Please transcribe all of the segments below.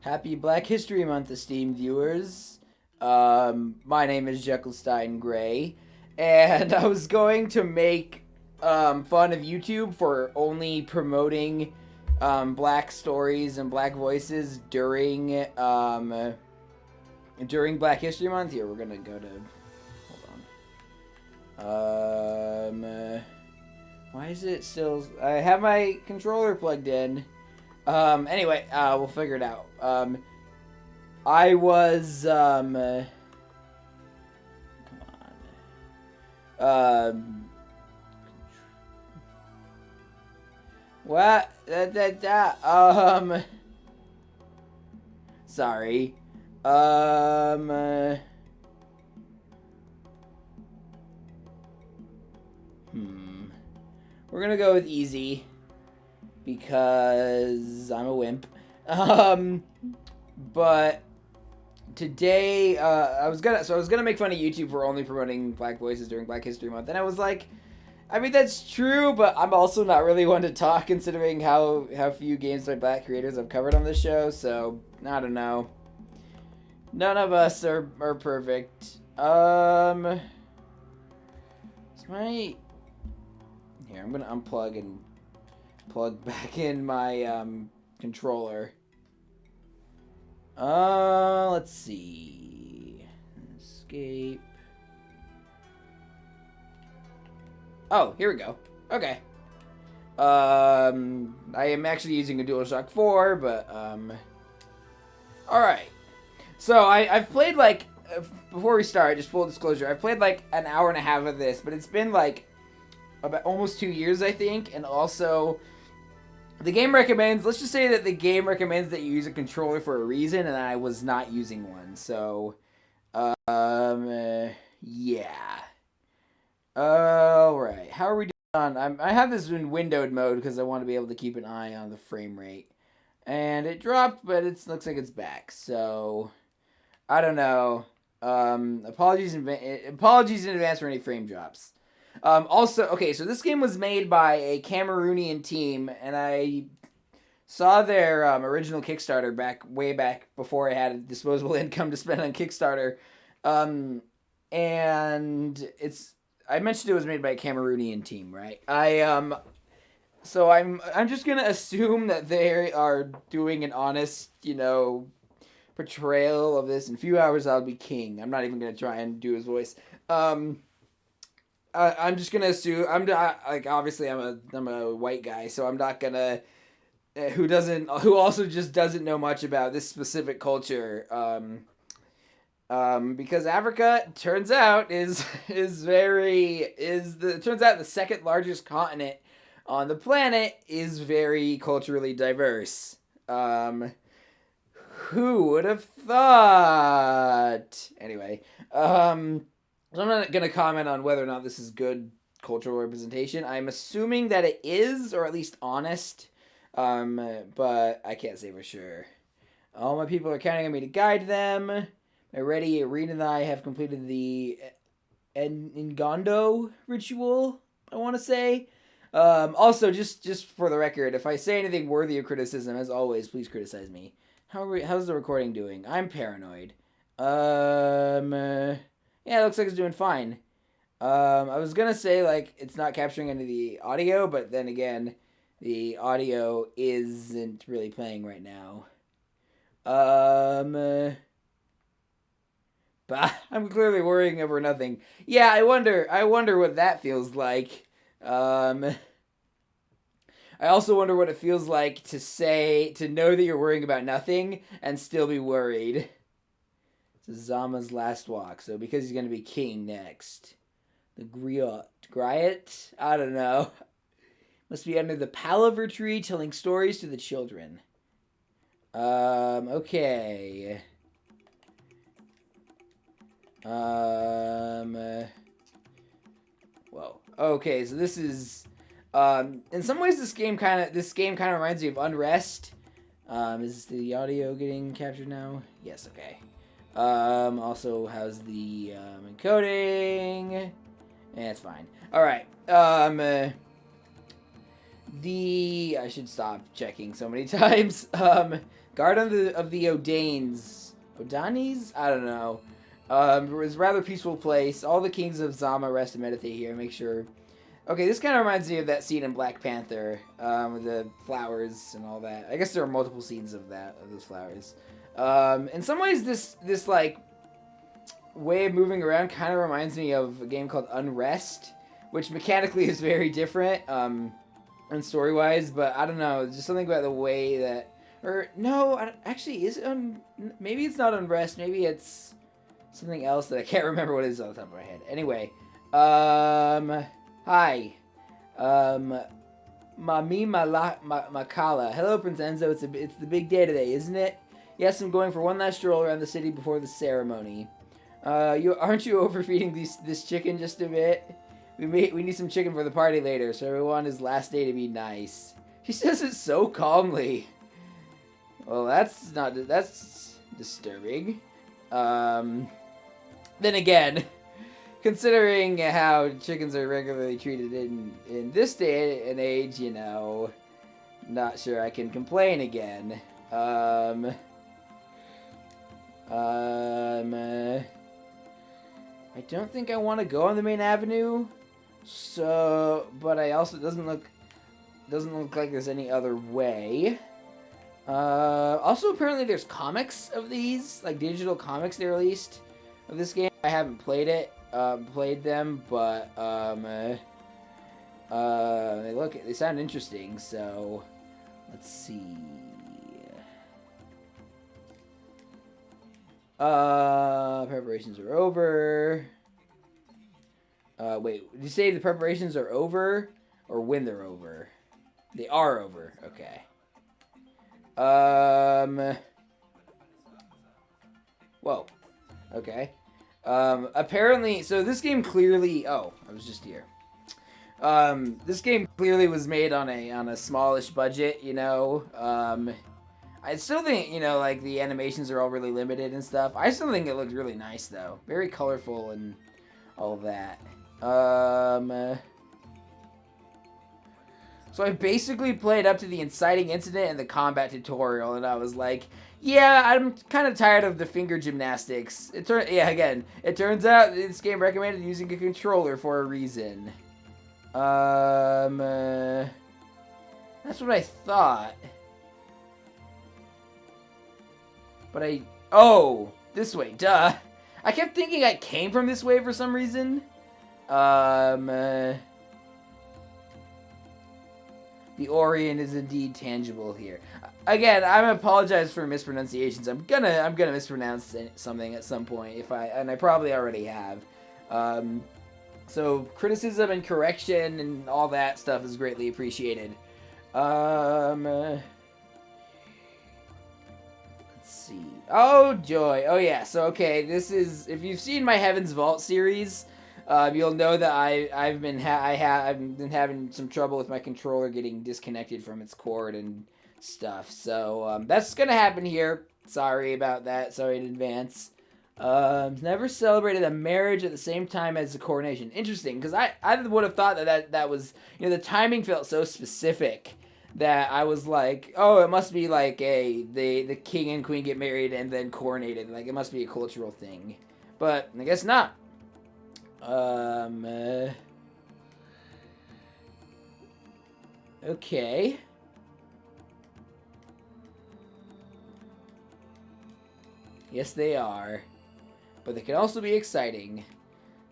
Happy Black History Month, esteemed viewers. My name is Jekyllstein Gray, and I was going to make fun of YouTube for only promoting black stories and black voices during Black History Month. Here, we're gonna go to. Hold on. Why is it still? I have my controller plugged in. Anyway, we'll figure it out. I was, come on. What? Sorry. We're gonna go with easy. Because I'm a wimp. But today, I was gonna make fun of YouTube for only promoting black voices during Black History Month, and I was like, I mean that's true, but I'm also not really one to talk considering how few games by black creators I've covered on this show. So I don't know. None of us are perfect. Here, I'm gonna unplug and plug back in my controller. Let's see. Escape. Oh, here we go. Okay. I am actually using a DualShock 4, but alright. So I've played like before we start, just full disclosure, I've played like an hour and a half of this, but it's been like about almost 2 years, I think, and also the game recommends, let's just say that the game recommends that you use a controller for a reason, and I was not using one, so, yeah. Alright, how are we doing on, I have this in windowed mode because I want to be able to keep an eye on the frame rate, and it dropped, but it looks like it's back, so, I don't know, apologies in advance for any frame drops. Also, okay, so this game was made by a Cameroonian team, and I saw their original Kickstarter way back before I had disposable income to spend on Kickstarter. And I mentioned it was made by a Cameroonian team, right? So I'm just gonna assume that they are doing an honest, portrayal of this. In a few hours, I'll be king. I'm not even gonna try and do his voice. I'm just gonna assume obviously I'm a white guy, so I'm not gonna who also just doesn't know much about this specific culture. Because Africa turns out turns out the second largest continent on the planet is very culturally diverse. Who would have thought? Anyway, so I'm not going to comment on whether or not this is good cultural representation. I'm assuming that it is, or at least honest, but I can't say for sure. All my people are counting on me to guide them. Already, Aurion and I have completed the Ngondo ritual, I want to say. Also, just for the record, if I say anything worthy of criticism, as always, please criticize me. How's the recording doing? I'm paranoid. Yeah, it looks like it's doing fine. I was gonna say, like, it's not capturing any of the audio, but then again, the audio isn't really playing right now. But I'm clearly worrying over nothing. Yeah, I wonder what that feels like. I also wonder what it feels like to know that you're worrying about nothing and still be worried. This is Zama's last walk, so because he's going to be king next. The Griot? I don't know. Must be under the palaver tree telling stories to the children. Okay. Whoa. Okay, so this is, in some ways this game kind of reminds me of Unrest. Is the audio getting captured now? Yes, okay. Also has the encoding. Yeah, it's fine. Alright. I should stop checking so many times. Guard of the Odanes. Odanes? I don't know. It was a rather peaceful place. All the kings of Zama rest and meditate here. Make sure. Okay, this kind of reminds me of that scene in Black Panther, with the flowers and all that. I guess there are multiple scenes of those flowers. In some ways, this like way of moving around kind of reminds me of a game called Unrest, which mechanically is very different, and story-wise. But I don't know, just something about the way that, or no, actually, maybe it's not Unrest. Maybe it's something else that I can't remember what it is off the top of my head. Anyway, hi. Mami Makala. Hello, Prince Enzo. It's the big day today, isn't it? Yes, I'm going for one last stroll around the city before the ceremony. Aren't you overfeeding this chicken just a bit? We need some chicken for the party later, so everyone his last day to be nice. He says it so calmly. Well, that's disturbing. Then again, considering how chickens are regularly treated in this day and age, you know, not sure I can complain again. I don't think I want to go on the main avenue, so, but I also doesn't look like there's any other way. Also, apparently there's comics of these, like digital comics they released of this game. I haven't played them, but they sound interesting. So let's see. Preparations are over. Wait, did you say the preparations are over, or when they're over? They are over. Okay. Whoa. Okay. Apparently, so this game clearly. Oh, I was just here. This game clearly was made on a smallish budget. You know. I still think, you know, like, the animations are all really limited and stuff. I still think it looked really nice, though. Very colorful and all of that. So I basically played up to the inciting incident and the combat tutorial, and I was like, yeah, I'm kind of tired of the finger gymnastics. It turns out this game recommended using a controller for a reason. That's what I thought. But this way, duh. I kept thinking I came from this way for some reason. The Aurion is indeed tangible here. Again, I apologize for mispronunciations. I'm gonna mispronounce something at some point and I probably already have. So criticism and correction and all that stuff is greatly appreciated. See. Oh joy! Oh yeah. So okay, this is, if you've seen my Heaven's Vault series, you'll know that I've been having some trouble with my controller getting disconnected from its cord and stuff. So that's gonna happen here. Sorry about that. Sorry in advance. Never celebrated a marriage at the same time as the coronation. Interesting, because I would have thought that was, you know, the timing felt so specific that I was like, oh, it must be like the king and queen get married and then coronated. Like, it must be a cultural thing. But I guess not. Okay. Yes, they are. But they can also be exciting.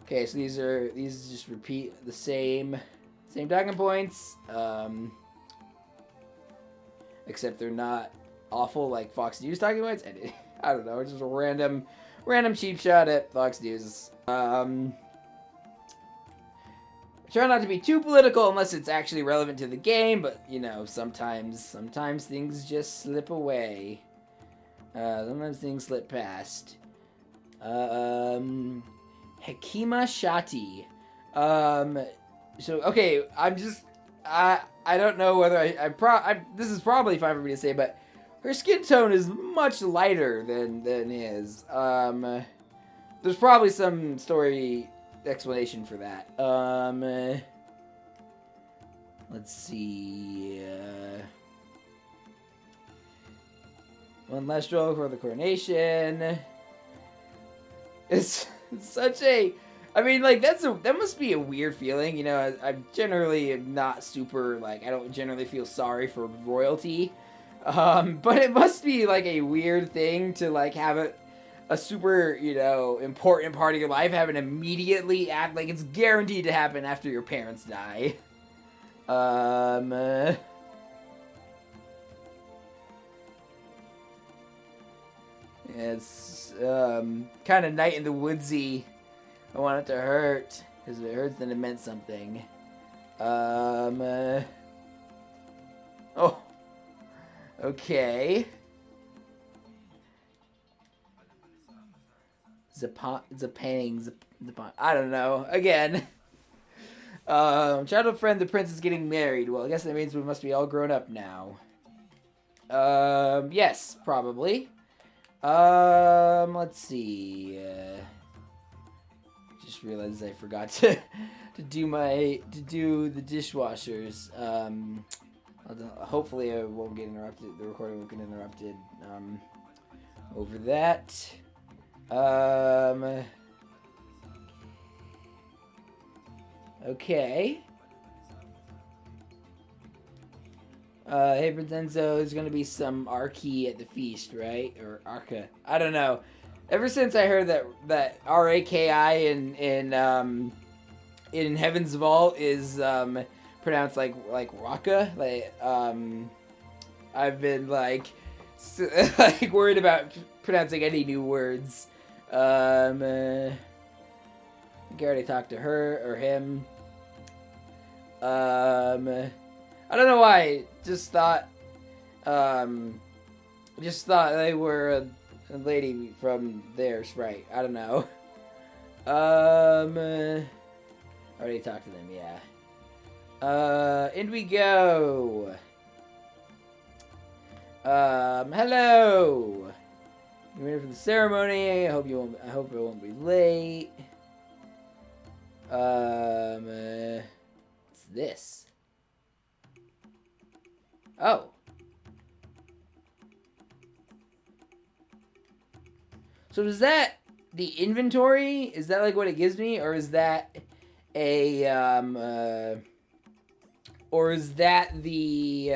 Okay, so these just repeat the same talking points. Except they're not awful like Fox News talking points. I don't know, it's just a random cheap shot at Fox News. Try not to be too political unless it's actually relevant to the game, but you know, sometimes things just slip away. Sometimes things slip past. Hekima Shati. So okay, I don't know whether this is probably fine for me to say, but her skin tone is much lighter than his. There's probably some story explanation for that. Let's see. One last stroke for the coronation. It's such a... I mean, like, that must be a weird feeling, you know. I'm generally not super, like, I don't generally feel sorry for royalty. But it must be, like, a weird thing to, like, have a super, you know, important part of your life happen immediately act like it's guaranteed to happen after your parents die. It's, kind of night in the woodsy. I want it to hurt, because if it hurts, then it meant something. Oh. Okay. Zapang. I don't know. Again. Childhood friend, the prince is getting married. Well, I guess that means we must be all grown up now. Yes, probably. Let's see. Just realized I forgot to do the dishwashers. Hopefully I won't get interrupted. The recording won't get interrupted. Over that. Okay. Hey, Vincenzo, there's gonna be some Archie at the feast, right? Or Arca. I don't know. Ever since I heard that R-A-K-I in Heaven's Vault is pronounced like Raka, like I've been like worried about pronouncing any new words. I think I already talked to her or him. I don't know why. Just thought they were a lady from their sprite. I don't know. Already talked to them, yeah. In we go. Hello. You ready for the ceremony? I hope it won't be late. What's this? Oh. So is that the inventory? Is that like what it gives me? Or is that or is that the,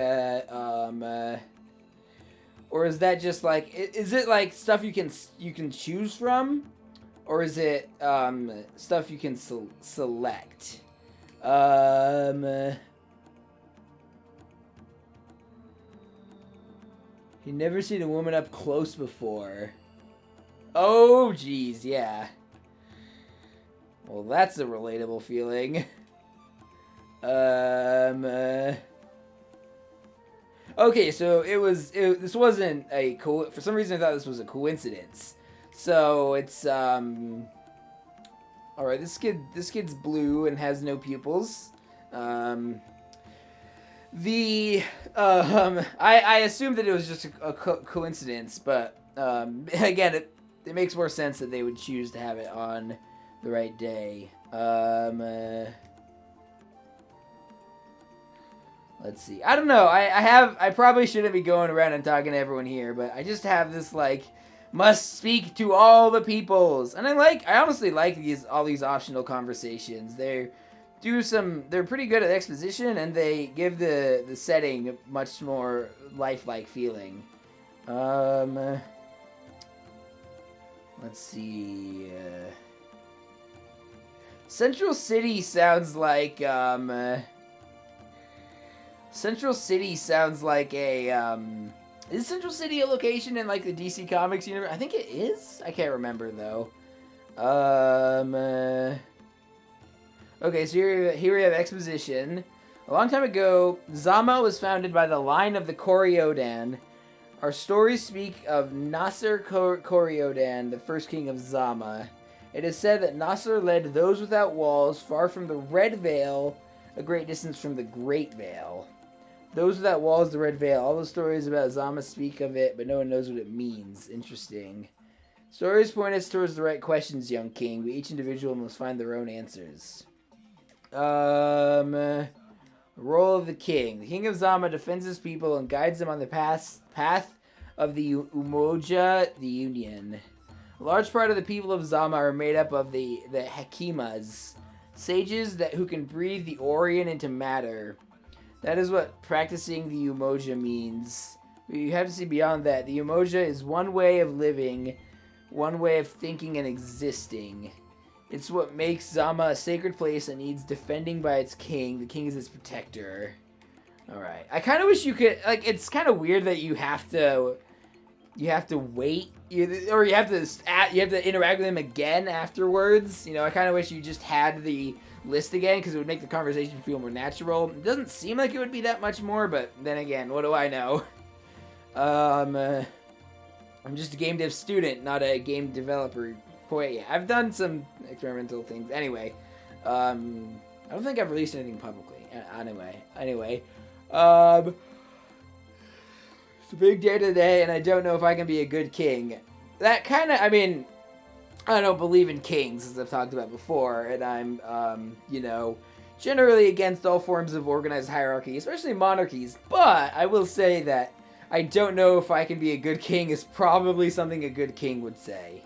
or is that just like, is it like stuff you can choose from? Or is it, stuff you can select? You never seen a woman up close before. Oh, geez, yeah. Well, that's a relatable feeling. Okay, so this wasn't a for some reason I thought this was a coincidence. So it's all right. This kid's blue and has no pupils. I assumed that it was just a coincidence, but again, it makes more sense that they would choose to have it on the right day. Let's see. I don't know. I probably shouldn't be going around and talking to everyone here, but I just have this like must speak to all the peoples, and I honestly like all these optional conversations. They're pretty good at exposition, and they give the setting a much more lifelike feeling. Let's see. Central City sounds like Central City sounds like a is Central City a location in like the DC Comics universe? I think it is. I can't remember though. Okay, so here we have Exposition. A long time ago, Zama was founded by the line of the Kori-Odan. Our stories speak of Nasser Kori-Odan, the first king of Zama. It is said that Nasser led those without walls far from the Red Veil, a great distance from the Great Veil. Those without walls, the Red Veil. All the stories about Zama speak of it, but no one knows what it means. Interesting. Stories point us towards the right questions, young king, but each individual must find their own answers. Role of the king. The king of Zama defends his people and guides them on the path of the Umoja, the Union. A large part of the people of Zama are made up of the Hakimas, sages who can breathe the Aurion into matter. That is what practicing the Umoja means. You have to see beyond that. The Umoja is one way of living, one way of thinking and existing. It's what makes Zama a sacred place that needs defending by its king. The king is its protector. Alright. I kind of wish you could... Like, it's kind of weird that you have to wait, or you have to interact with him again afterwards. You know, I kind of wish you just had the list again, because it would make the conversation feel more natural. It doesn't seem like it would be that much more, but then again, what do I know? I'm just a game dev student, not a game developer. Boy, yeah, I've done some experimental things. Anyway, I don't think I've released anything publicly. Anyway, it's a big day today, and I don't know if I can be a good king. That kind of, I mean, I don't believe in kings, as I've talked about before, and I'm, you know, generally against all forms of organized hierarchy, especially monarchies, but I will say that I don't know if I can be a good king is probably something a good king would say.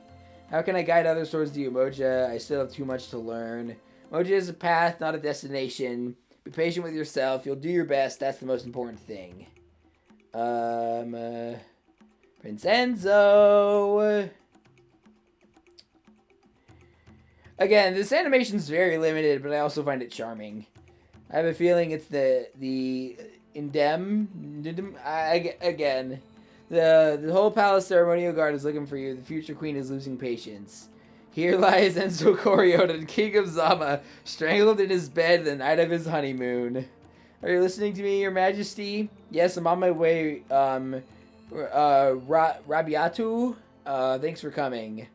How can I guide others towards the Umoja? I still have too much to learn. Umoja is a path, not a destination. Be patient with yourself. You'll do your best. That's the most important thing. Prince Enzo. Again, this animation's very limited, but I also find it charming. I have a feeling it's the again. The whole palace ceremonial guard is looking for you. The future queen is losing patience. Here lies Enzo Kori-Odan, king of Zama, strangled in his bed the night of his honeymoon. Are you listening to me, your majesty? Yes, I'm on my way. Rabiatu, thanks for coming.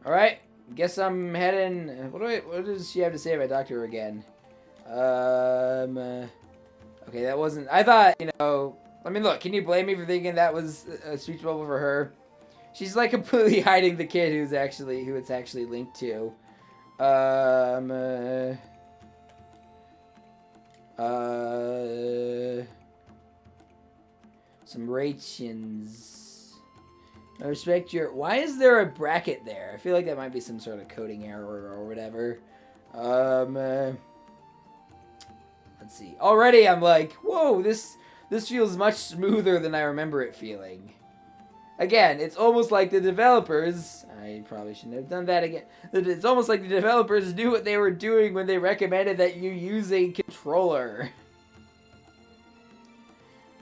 Alright, guess I'm heading... What does she have to say if I talk to her again? Okay, that wasn't... I thought, you know... I mean, look, can you blame me for thinking that was a speech bubble for her? She's, like, completely hiding the kid who it's actually linked to. Some rations. I respect your... Why is there a bracket there? I feel like that might be some sort of coding error or whatever. Let's see. Already I'm like, whoa, this feels much smoother than I remember it feeling. Again, it's almost like the developers... I probably shouldn't have done that again. It's almost like the developers knew what they were doing when they recommended that you use a controller.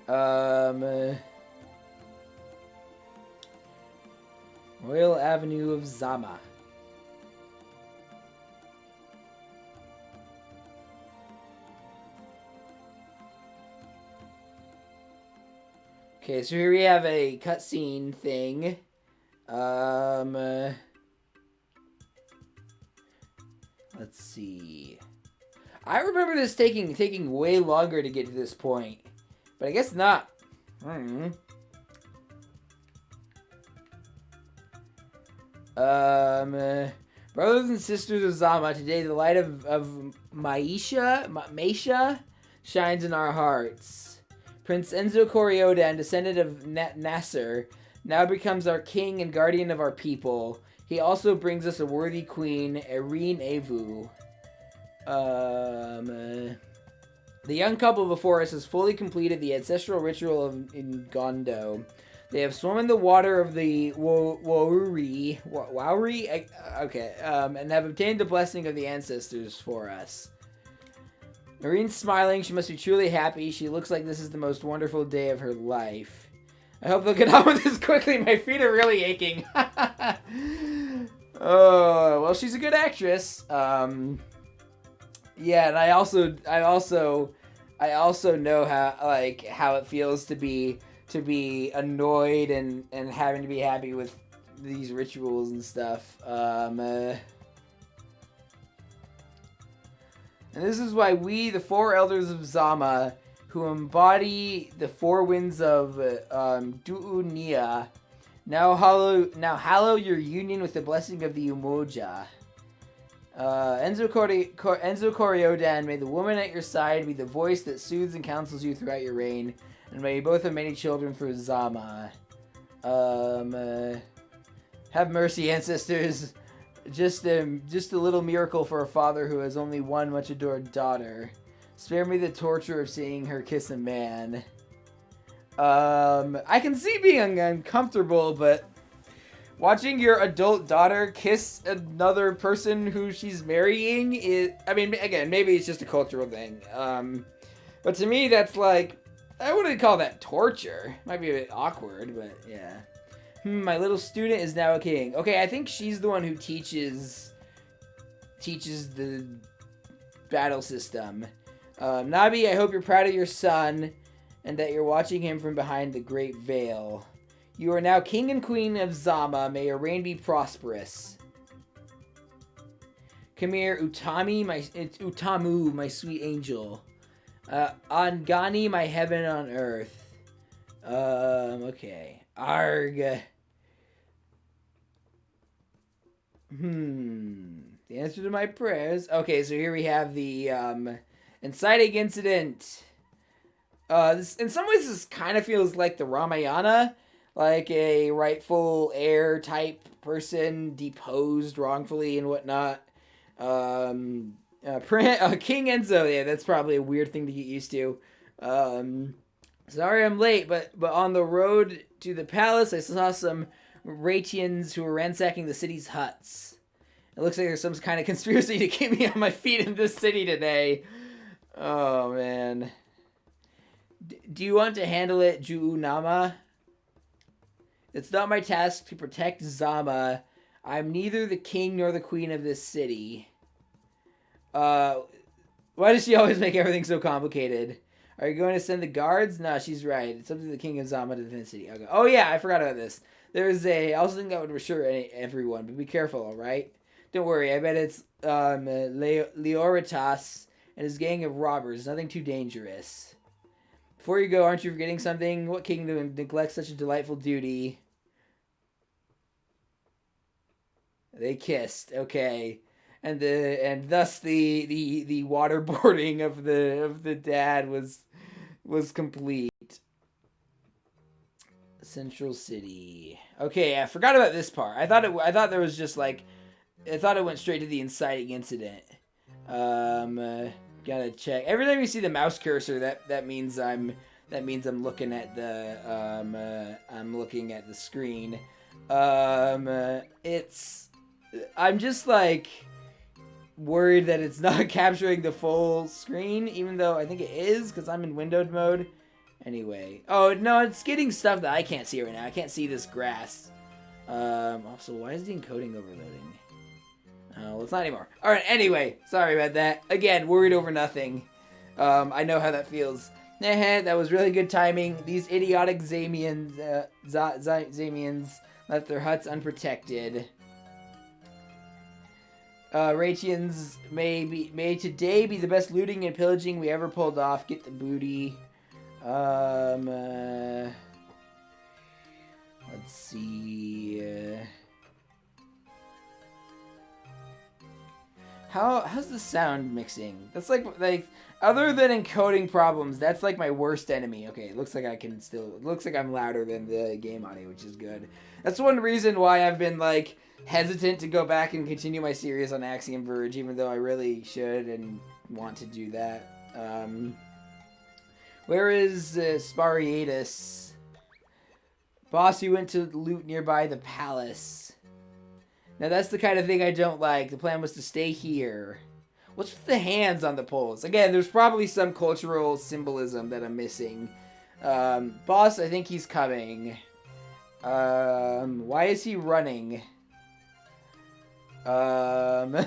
Royal Avenue of Zama. Okay, so here we have a cutscene thing. Let's see. I remember this taking way longer to get to this point, but I guess not. Brothers and sisters of Zama, today the light of Maisha shines in our hearts. Prince Enzo Kori-Odan, descendant of Nasser, now becomes our king and guardian of our people. He also brings us a worthy queen, Erin Evu. The young couple before us has fully completed the ancestral ritual in Gondo. They have swum in the water of the Wowri, and have obtained the blessing of the ancestors for us. Marine's smiling. She must be truly happy. She looks like this is the most wonderful day of her life. I hope they'll get on with this quickly. My feet are really aching. Oh, well, she's a good actress. Yeah, and I also know how it feels to be annoyed and having to be happy with these rituals and stuff. And this is why we, the four elders of Zama, who embody the four winds of Du'unia, now hallow your union with the blessing of the Umoja. Enzo Kori-Odan, may the woman at your side be the voice that soothes and counsels you throughout your reign. and may you both have many children for Zama. Have mercy, ancestors. Just a little miracle for a father who has only one much adored daughter. Spare me the torture of seeing her kiss a man. I can see being uncomfortable, but watching your adult daughter kiss another person who she's marrying is... I mean, again, maybe it's just a cultural thing. But to me, that's like... I wouldn't call that torture. Might be a bit awkward, but yeah. My little student is now a king. Okay, I think she's the one who teaches the battle system. Nabi, I hope you're proud of your son and that you're watching him from behind the great veil. You are now king and queen of Zama. May your reign be prosperous. Come here, Utamu, my sweet angel. Angani, my heaven on earth. Okay. Arg. The answer to my prayers. Okay, so here we have the inciting incident. This, in some ways, this kind of feels like the Ramayana, like a rightful heir type person deposed wrongfully and whatnot. King Enzo, yeah, that's probably a weird thing to get used to. Sorry I'm late, but on the road to the palace, I saw some Ratians who were ransacking the city's huts. It looks like there's some kind of conspiracy to keep me on my feet in this city today. Oh, man. Do you want to handle it, Juunama? It's not my task to protect Zama. I'm neither the king nor the queen of this city. Why does she always make everything so complicated? Are you going to send the guards? No, she's right. It's up to the king of Zama to defend the city. Okay. Oh, yeah, I forgot about this. I also think that would reassure everyone, but be careful, all right? Don't worry, I bet it's Leoritas and his gang of robbers. Nothing too dangerous. Before you go, aren't you forgetting something? What king neglects such a delightful duty? They kissed. Okay. And thus the waterboarding of the dad was complete. Central City. Okay, I forgot about this part. I thought there was just like, I thought it went straight to the inciting incident. Gotta check. Every time you see the mouse cursor, that means I'm looking at the I'm looking at the screen. I'm just like worried that it's not capturing the full screen, even though I think it is because I'm in windowed mode. Anyway. Oh, no, it's getting stuff that I can't see right now. I can't see this grass. Also, why is the encoding overloading? Oh, well, it's not anymore. Alright, anyway. Sorry about that. Again, worried over nothing. I know how that feels. That was really good timing. These idiotic Zamians, Zamians left their huts unprotected. Ratians may today be the best looting and pillaging we ever pulled off. Get the booty. Let's see. How's the sound mixing? That's like other than encoding problems, that's like my worst enemy. Okay, it looks like it looks like I'm louder than the game audio, which is good. That's one reason why I've been like hesitant to go back and continue my series on Axiom Verge, even though I really should and want to do that. Where is Spariatus? Boss, you went to loot nearby the palace. Now that's the kind of thing I don't like. The plan was to stay here. What's with the hands on the poles? Again, there's probably some cultural symbolism that I'm missing. Boss, I think he's coming. Why is he running? Okay,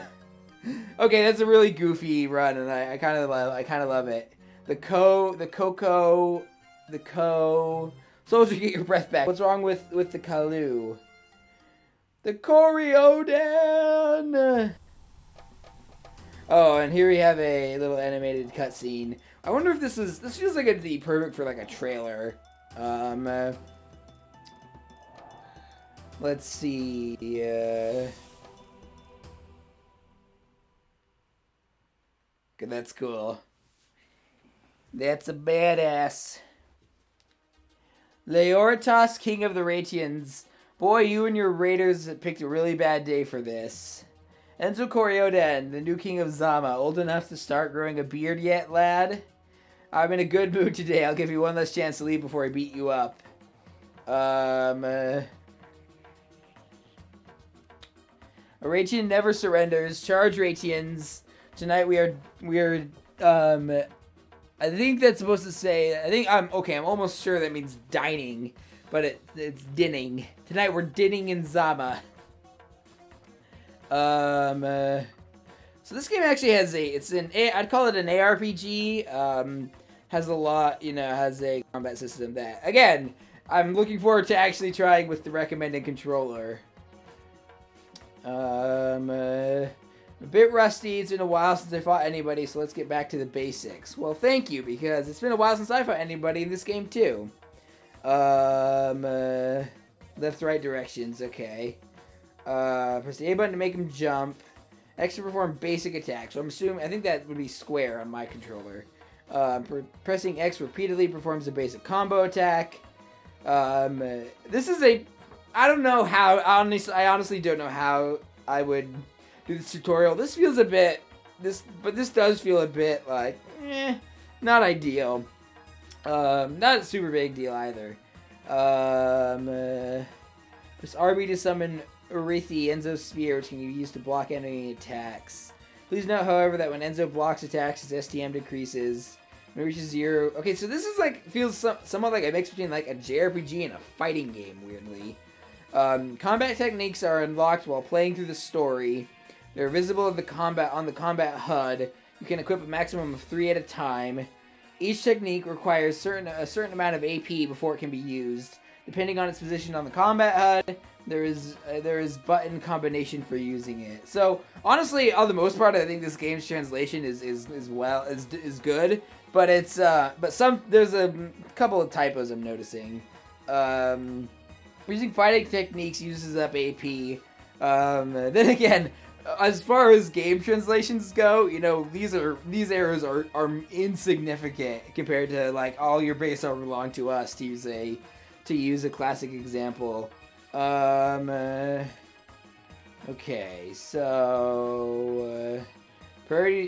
that's a really goofy run, and I kind of love it. The Coco. Soldier, get your breath back. What's wrong with the Kalu? The Kori-Odan! Oh, and here we have a little animated cutscene. I wonder if this feels like it'd be perfect for like a trailer. Let's see. That's cool. That's a badass. Leoritas, King of the Ratians. Boy, you and your raiders picked a really bad day for this. Enzo Kori-Odan, the new king of Zama. Old enough to start growing a beard yet, lad? I'm in a good mood today. I'll give you one last chance to leave before I beat you up. A Ratian never surrenders. Charge, Ratians. Tonight we are, I think that's supposed to say, I'm almost sure that means dining, but it's dinning. Tonight we're dinning in Zama. So this game actually has I'd call it an ARPG, has a lot, has a combat system that, again, I'm looking forward to actually trying with the recommended controller. A bit rusty. It's been a while since I fought anybody, so let's get back to the basics. Well, thank you, because it's been a while since I fought anybody in this game, too. Left, right directions, okay. Press the A button to make him jump. X to perform basic attacks. So I think that would be square on my controller. Pressing X repeatedly performs a basic combo attack. This is I don't know how, I honestly don't know how I would do this tutorial. This feels a bit, but this does feel a bit like, not ideal. Not a super big deal either. Press RB to summon Urithi, Enzo's spear, which can be used to block enemy attacks. Please note, however, that when Enzo blocks attacks, his STM decreases. When it reaches 0. Okay, so this is feels somewhat like a mix between a JRPG and a fighting game, weirdly. Combat techniques are unlocked while playing through the story. They're visible on the combat HUD. You can equip a maximum of 3 at a time. Each technique requires a certain amount of AP before it can be used. Depending on its position on the combat HUD, there is button combination for using it. So honestly, on the most part, I think this game's translation is good. But there's a couple of typos I'm noticing. Using fighting techniques uses up AP. Then again, as far as game translations go, these errors are insignificant compared to all your base are belong to us, to use a classic example. Okay, so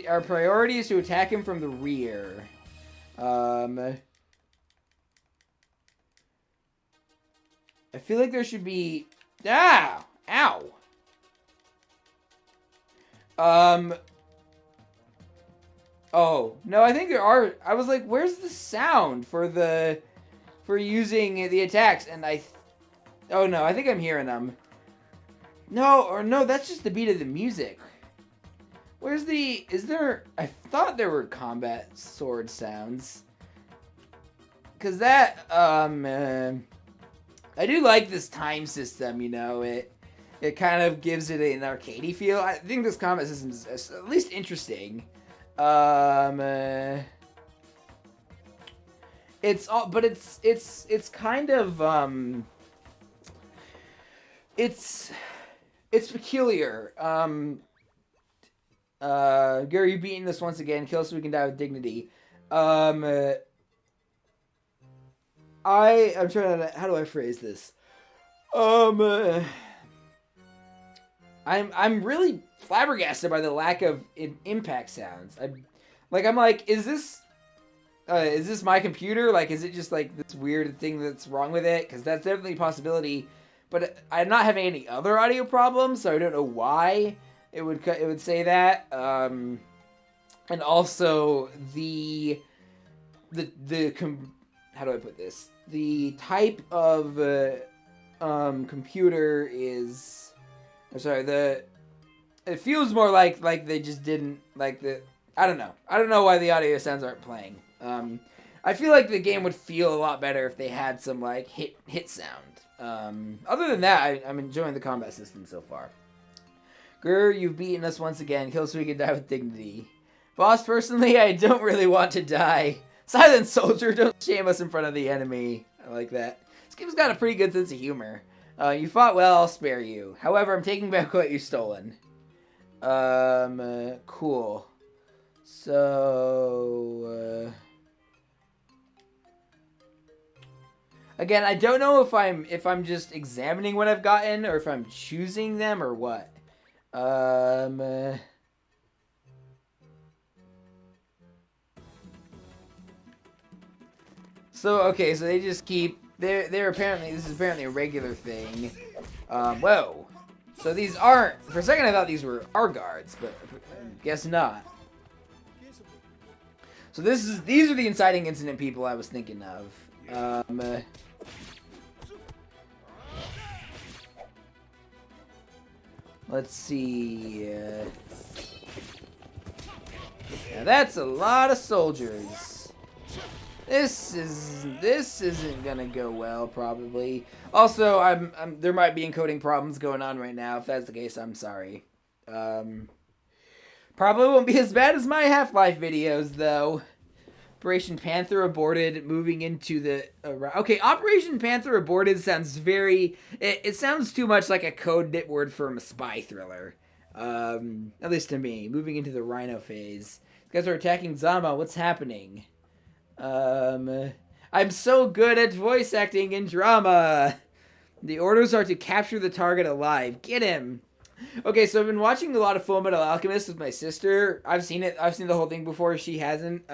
our priority is to attack him from the rear. I feel like there should be... Ow! Oh, no, I think there are... I was like, where's the sound for using the attacks? And oh, no, I think I'm hearing them. No, that's just the beat of the music. Where's the... I thought there were combat sword sounds. Because that, I do like this time system, it kind of gives it an arcadey feel. I think this combat system is at least interesting. It's kind of it's peculiar. Gary, you beating this once again. Kill so we can die with dignity. I'm trying to... How do I phrase this? I'm really flabbergasted by the lack of impact sounds. I'm like, is this my computer? Is it just this weird thing that's wrong with it? Because that's definitely a possibility. But I'm not having any other audio problems, so I don't know why it would say that. And also how do I put this? The type of computer is... I'm sorry, it feels more like they just didn't... I don't know. I don't know why the audio sounds aren't playing. I feel like the game would feel a lot better if they had some, hit sound. Other than that, I'm enjoying the combat system so far. Grr, you've beaten us once again. Kill so we can die with dignity. Boss, personally, I don't really want to die. Silent soldier, don't shame us in front of the enemy. I like that. This game's got a pretty good sense of humor. You fought well, I'll spare you. However, I'm taking back what you've stolen. Cool. So, Again, I don't know if I'm just examining what I've gotten or if I'm choosing them or what. So okay, so they just keep they're apparently this is apparently a regular thing. Whoa. So these aren't. For a second, I thought these were our guards, but guess not. So these are the inciting incident people I was thinking of. Let's see. Now that's a lot of soldiers. This isn't gonna go well, probably. Also, there might be encoding problems going on right now. If that's the case, I'm sorry. Probably won't be as bad as my Half-Life videos, though. Operation Panther aborted, moving into the... okay, Operation Panther aborted sounds very... It sounds too much like a code word from a spy thriller. At least to me. Moving into the Rhino phase. These guys are attacking Zama. What's happening? I'm so good at voice acting in drama. The orders are to capture the target alive. Get him. Okay, so I've been watching a lot of Full Metal Alchemist with my sister. I've seen it. I've seen the whole thing before. She hasn't.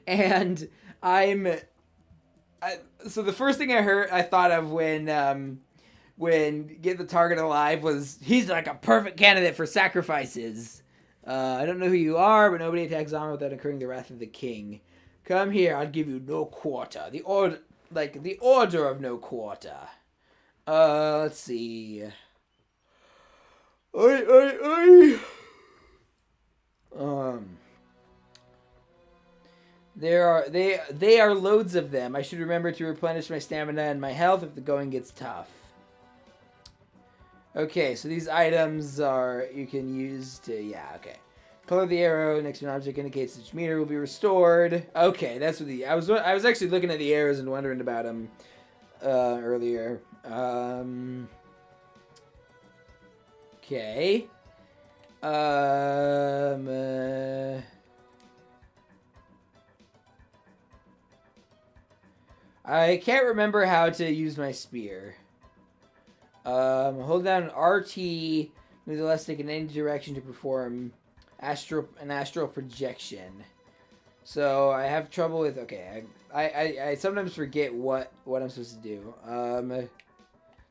And so the first thing I thought of when Get the Target Alive was he's like a perfect candidate for sacrifices. I don't know who you are, but nobody attacks Zama without incurring the wrath of the king. Come here, I'll give you no quarter. The order of no quarter. Let's see. They are loads of them. I should remember to replenish my stamina and my health if the going gets tough. Okay, so these items you can use to, okay. Color of the arrow next to an object indicates each meter will be restored. Okay, that's what I was actually looking at the arrows and wondering about them earlier. Okay. I can't remember how to use my spear. Hold down RT, move the left stick in any direction to perform an astral projection. So I have trouble with. Okay, I sometimes forget what I'm supposed to do.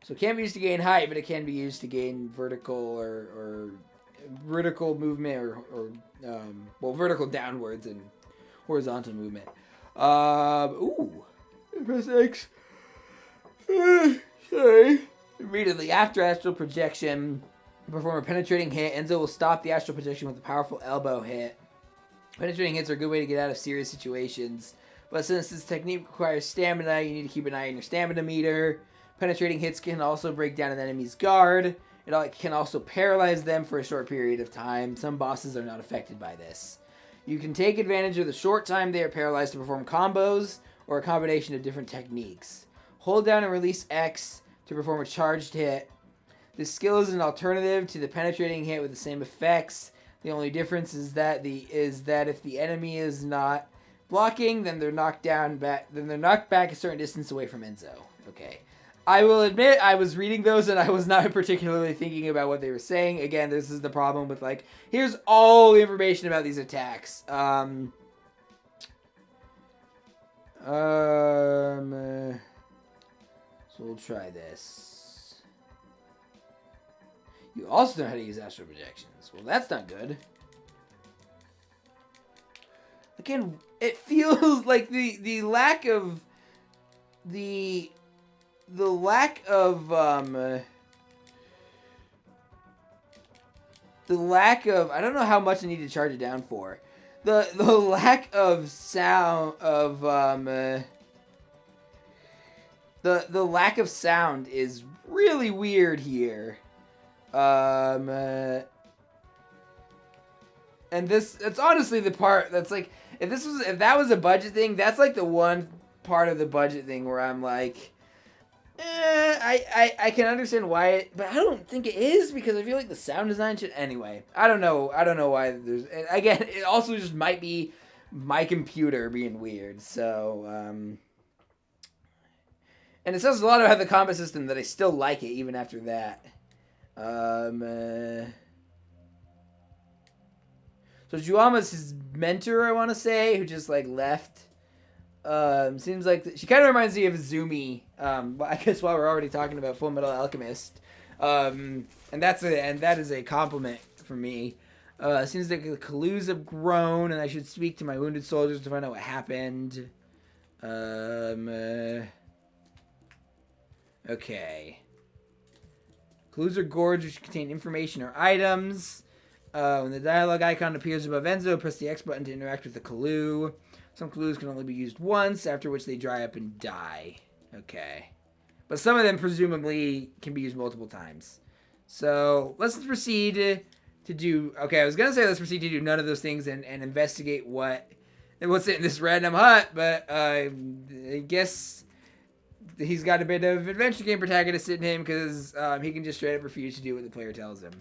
So it can't be used to gain height, but it can be used to gain vertical or vertical movement or vertical downwards and horizontal movement. Ooh. Press X. Sorry. Immediately after astral projection, perform a penetrating hit. Enzo will stop the astral projection with a powerful elbow hit. Penetrating hits are a good way to get out of serious situations, but since this technique requires stamina, you need to keep an eye on your stamina meter. Penetrating hits can also break down an enemy's guard. It can also paralyze them for a short period of time. Some bosses are not affected by this. You can take advantage of the short time they are paralyzed to perform combos, or a combination of different techniques. Hold down and release X to perform a charged hit. This skill is an alternative to the penetrating hit with the same effects. The only difference is that if the enemy is not blocking, then they're knocked back a certain distance away from Enzo. Okay. I will admit I was reading those and I was not particularly thinking about what they were saying. Again, this is the problem with here's all the information about these attacks. So we'll try this. You also know how to use astral projections. Well, that's not good. Again, it feels like the lack of I don't know how much I need to charge it down for. The lack of sound of the lack of sound is really weird here. And it's honestly the part that's if that was a budget thing, that's the one part of the budget thing where I'm I can understand why but I don't think it is because I feel like the sound design should anyway. I don't know why there's again it also just might be my computer being weird. So And it says a lot about the combat system that I still like it even after that. So Juama's his mentor, I want to say, who just like left. Seems like she kind of reminds me of Zumi. I guess while we're already talking about Full Metal Alchemist, and that is a compliment for me. Seems like the Kalus have grown, and I should speak to my wounded soldiers to find out what happened. Okay. Clues are gourds which contain information or items. When the dialogue icon appears above Enzo, press the X button to interact with the Kalu. Some Kalus can only be used once, after which they dry up and die. Okay. But some of them presumably can be used multiple times. So let's proceed to do... Okay, I was going to say let's proceed to do none of those things and investigate what's in this random hut, but I guess he's got a bit of adventure game protagonist in him because he can just straight up refuse to do what the player tells him.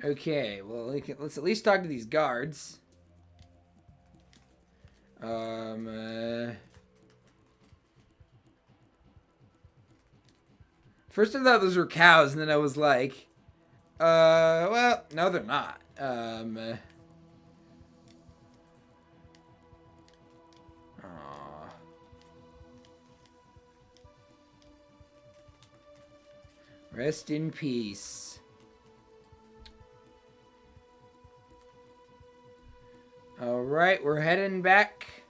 Okay, well, let's at least talk to these guards. First I thought those were cows, and then I was like, well, no, they're not. Rest in peace. Alright, we're heading back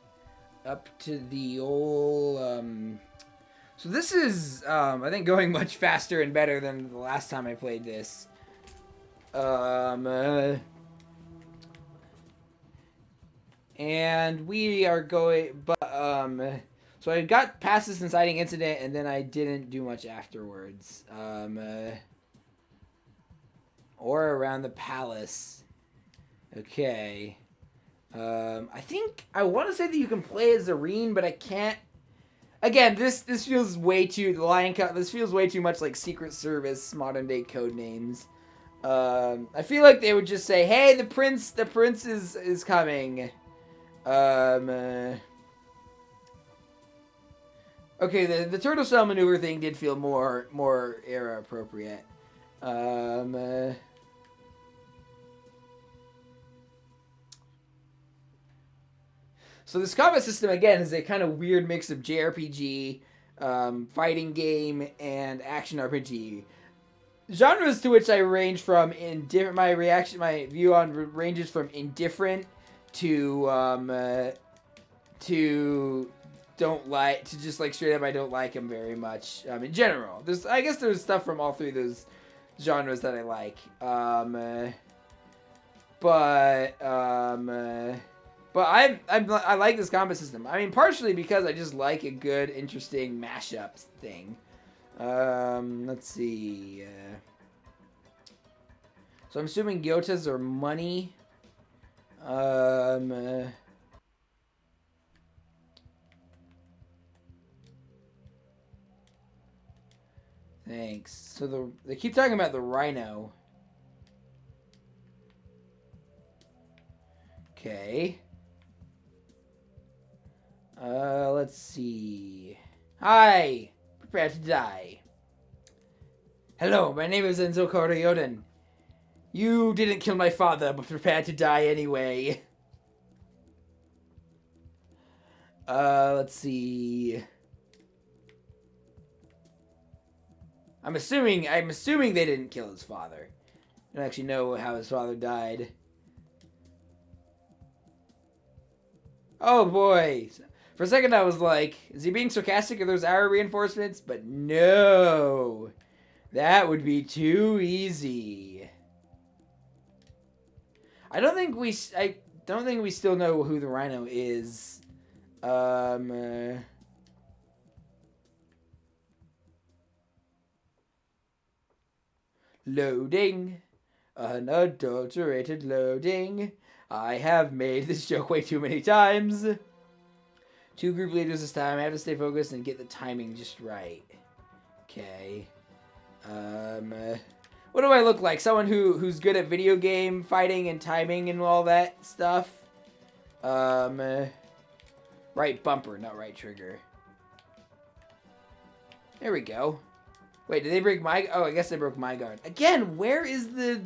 up to the old, So this is, I think, going much faster and better than the last time I played this. And we are going, but, so I got past this inciting incident, and then I didn't do much afterwards. Or around the palace. Okay. I think, I want to say that you can play as Aurion, but I can't. Again, this feels way too, this feels way too much like Secret Service modern day code names. I feel like they would just say, hey, the prince is coming. Okay, the turtle shell maneuver thing did feel more era appropriate. So this combat system again is a kind of weird mix of JRPG, fighting game, and action RPG. Genres to which I range from indifferent. My view on ranges from indifferent to don't like, to just like straight up I don't like them very much. In general, I guess there's stuff from all three of those genres that I like. But I like this combat system. I mean, partially because I just like a good, interesting mashup thing. Let's see. So I'm assuming Gyotas are money. Thanks. So they keep talking about the rhino. Okay. Let's see. Hi! Prepare to die. Hello, my name is Enzo Kori-Odan. You didn't kill my father, but prepare to die anyway. Let's see. I'm assuming they didn't kill his father. I don't actually know how his father died. Oh boy. For a second I was like, is he being sarcastic at those arrow reinforcements? But no. That would be too easy. I don't think we still know who the rhino is. Loading. Unadulterated loading. I have made this joke way too many times. 2 group leaders this time. I have to stay focused and get the timing just right. Okay. What do I look like? Someone who's good at video game fighting and timing and all that stuff? Right bumper, not right trigger. There we go. Wait, did they break my... Oh, I guess they broke my guard. Again, where is the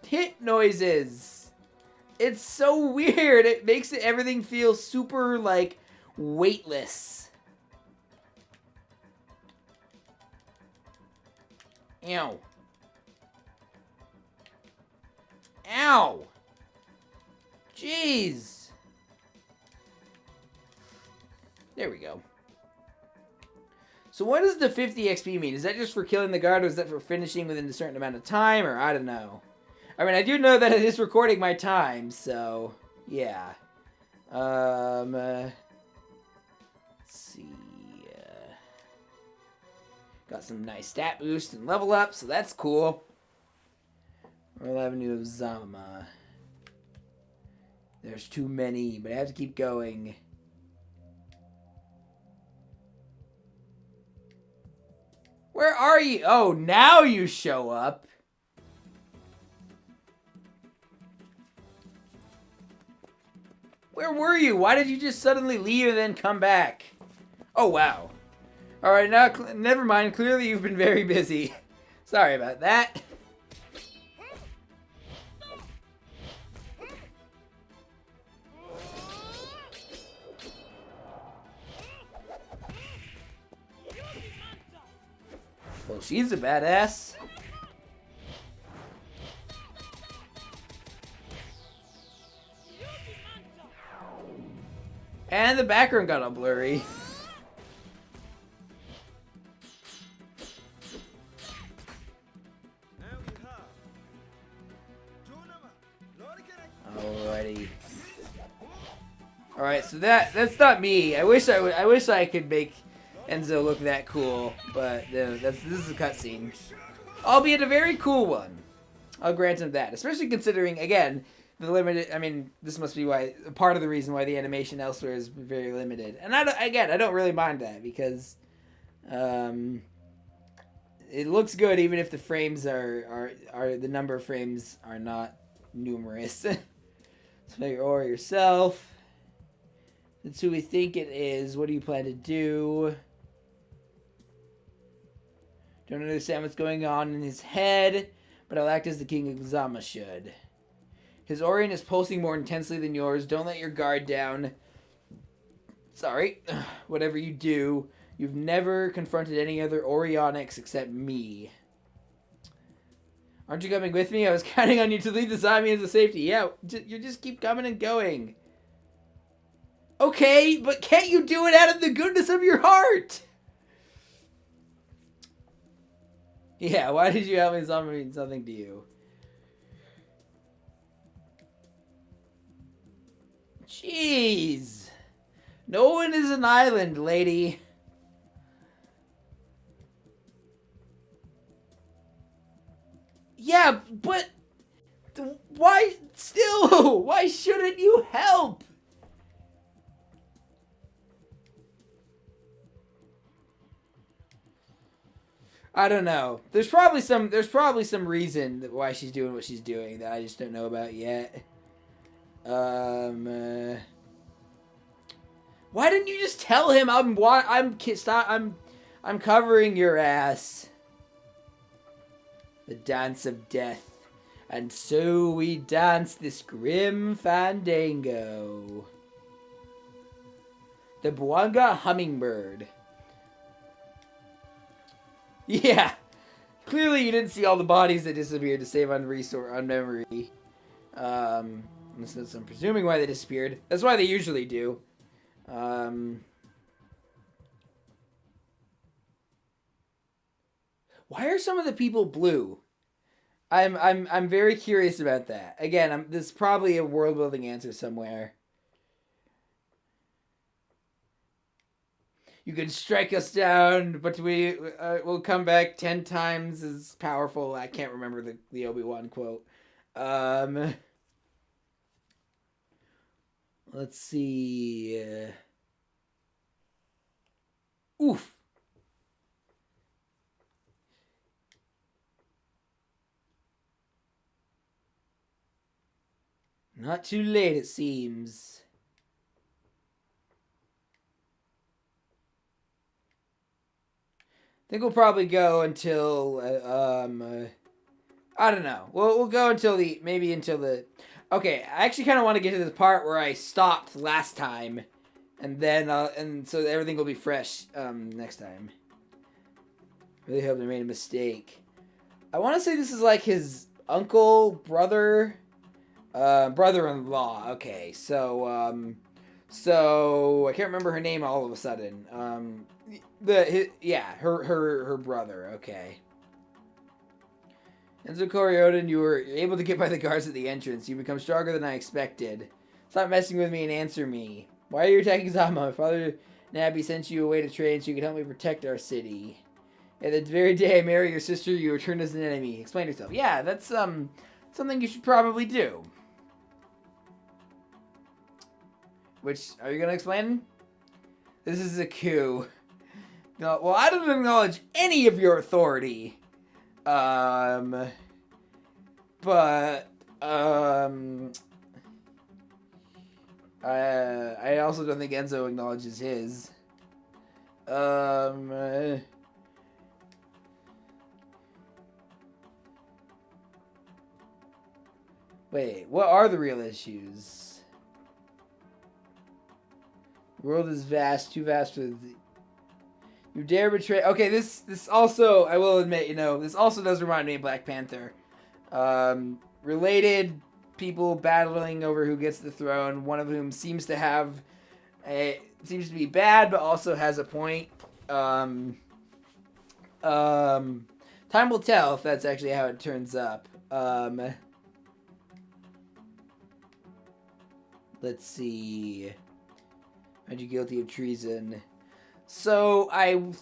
hit noises? It's so weird. It makes everything feel super, like, weightless. Ow. Ow. Jeez. There we go. So what does the 50 XP mean? Is that just for killing the guard, or is that for finishing within a certain amount of time, or I don't know. I mean, I do know that it is recording my time, so yeah. Let's see. Got some nice stat boost and level up, so that's cool. Royal Avenue of Zama. There's too many, but I have to keep going. Where are you? Oh, now you show up. Where were you? Why did you just suddenly leave and then come back? Oh, wow. Alright, now, never mind. Clearly you've been very busy. Sorry about that. Well, she's a badass. And the background got all blurry. Alrighty. Alright, so that's not me. I wish I could make Enzo look that cool, but this is a cutscene. Albeit a very cool one. I'll grant him that. Especially considering, again, the limited... I mean, this must be why part of the reason why the animation elsewhere is very limited. And I don't really mind that, because it looks good even if the frames are the number of frames are not numerous. So make your aura yourself. That's who we think it is. What do you plan to do? Don't understand what's going on in his head, but I'll act as the king of Zama should. His Aurion is pulsing more intensely than yours. Don't let your guard down. Sorry. Whatever you do, you've never confronted any other Aurionics except me. Aren't you coming with me? I was counting on you to lead the Zamians to safety. Yeah, you just keep coming and going. Okay, but can't you do it out of the goodness of your heart? Yeah, why did you help me? Zama mean something to you. Jeez. No one is an island, lady. Yeah, but why still? Why shouldn't you help? I don't know. There's probably some reason why she's doing what she's doing that I just don't know about yet. Why didn't you just tell him I'm covering your ass? The dance of death. And so we dance this grim fandango. The Bwanga hummingbird. Yeah. Clearly you didn't see all the bodies that disappeared to save on memory. That's, I'm presuming why they disappeared. That's why they usually do. Why are some of the people blue? I'm very curious about that. Again, this is probably a world building answer somewhere. You can strike us down, but we'll come back 10 times as powerful. I can't remember the Obi-Wan quote. Let's see. Oof. Not too late, it seems. I think we'll probably go until I don't know. We'll go until the. Okay, I actually kind of want to get to the part where I stopped last time, and then and so everything will be fresh next time. Really hope I made a mistake. I want to say this is like his uncle, brother, brother-in-law. Okay, so I can't remember her name all of a sudden. Her brother. Okay. And so Kori-Odan, you were able to get by the guards at the entrance. You become stronger than I expected. Stop messing with me and answer me. Why are you attacking Zama? My father Nabi sent you away to train so you could help me protect our city. And the very day I marry your sister, you return as an enemy. Explain yourself. Yeah, that's something you should probably do. Which, are you going to explain? This is a coup. No, well, I don't acknowledge any of your authority. I also don't think Enzo acknowledges his. Wait, what are the real issues? The world is vast, too vast for the... You dare betray... Okay, this also, I will admit, this also does remind me of Black Panther. Related people battling over who gets the throne, one of whom seems to be bad, but also has a point. Time will tell if that's actually how it turns up. Let's see. Find you guilty of treason. So, I'm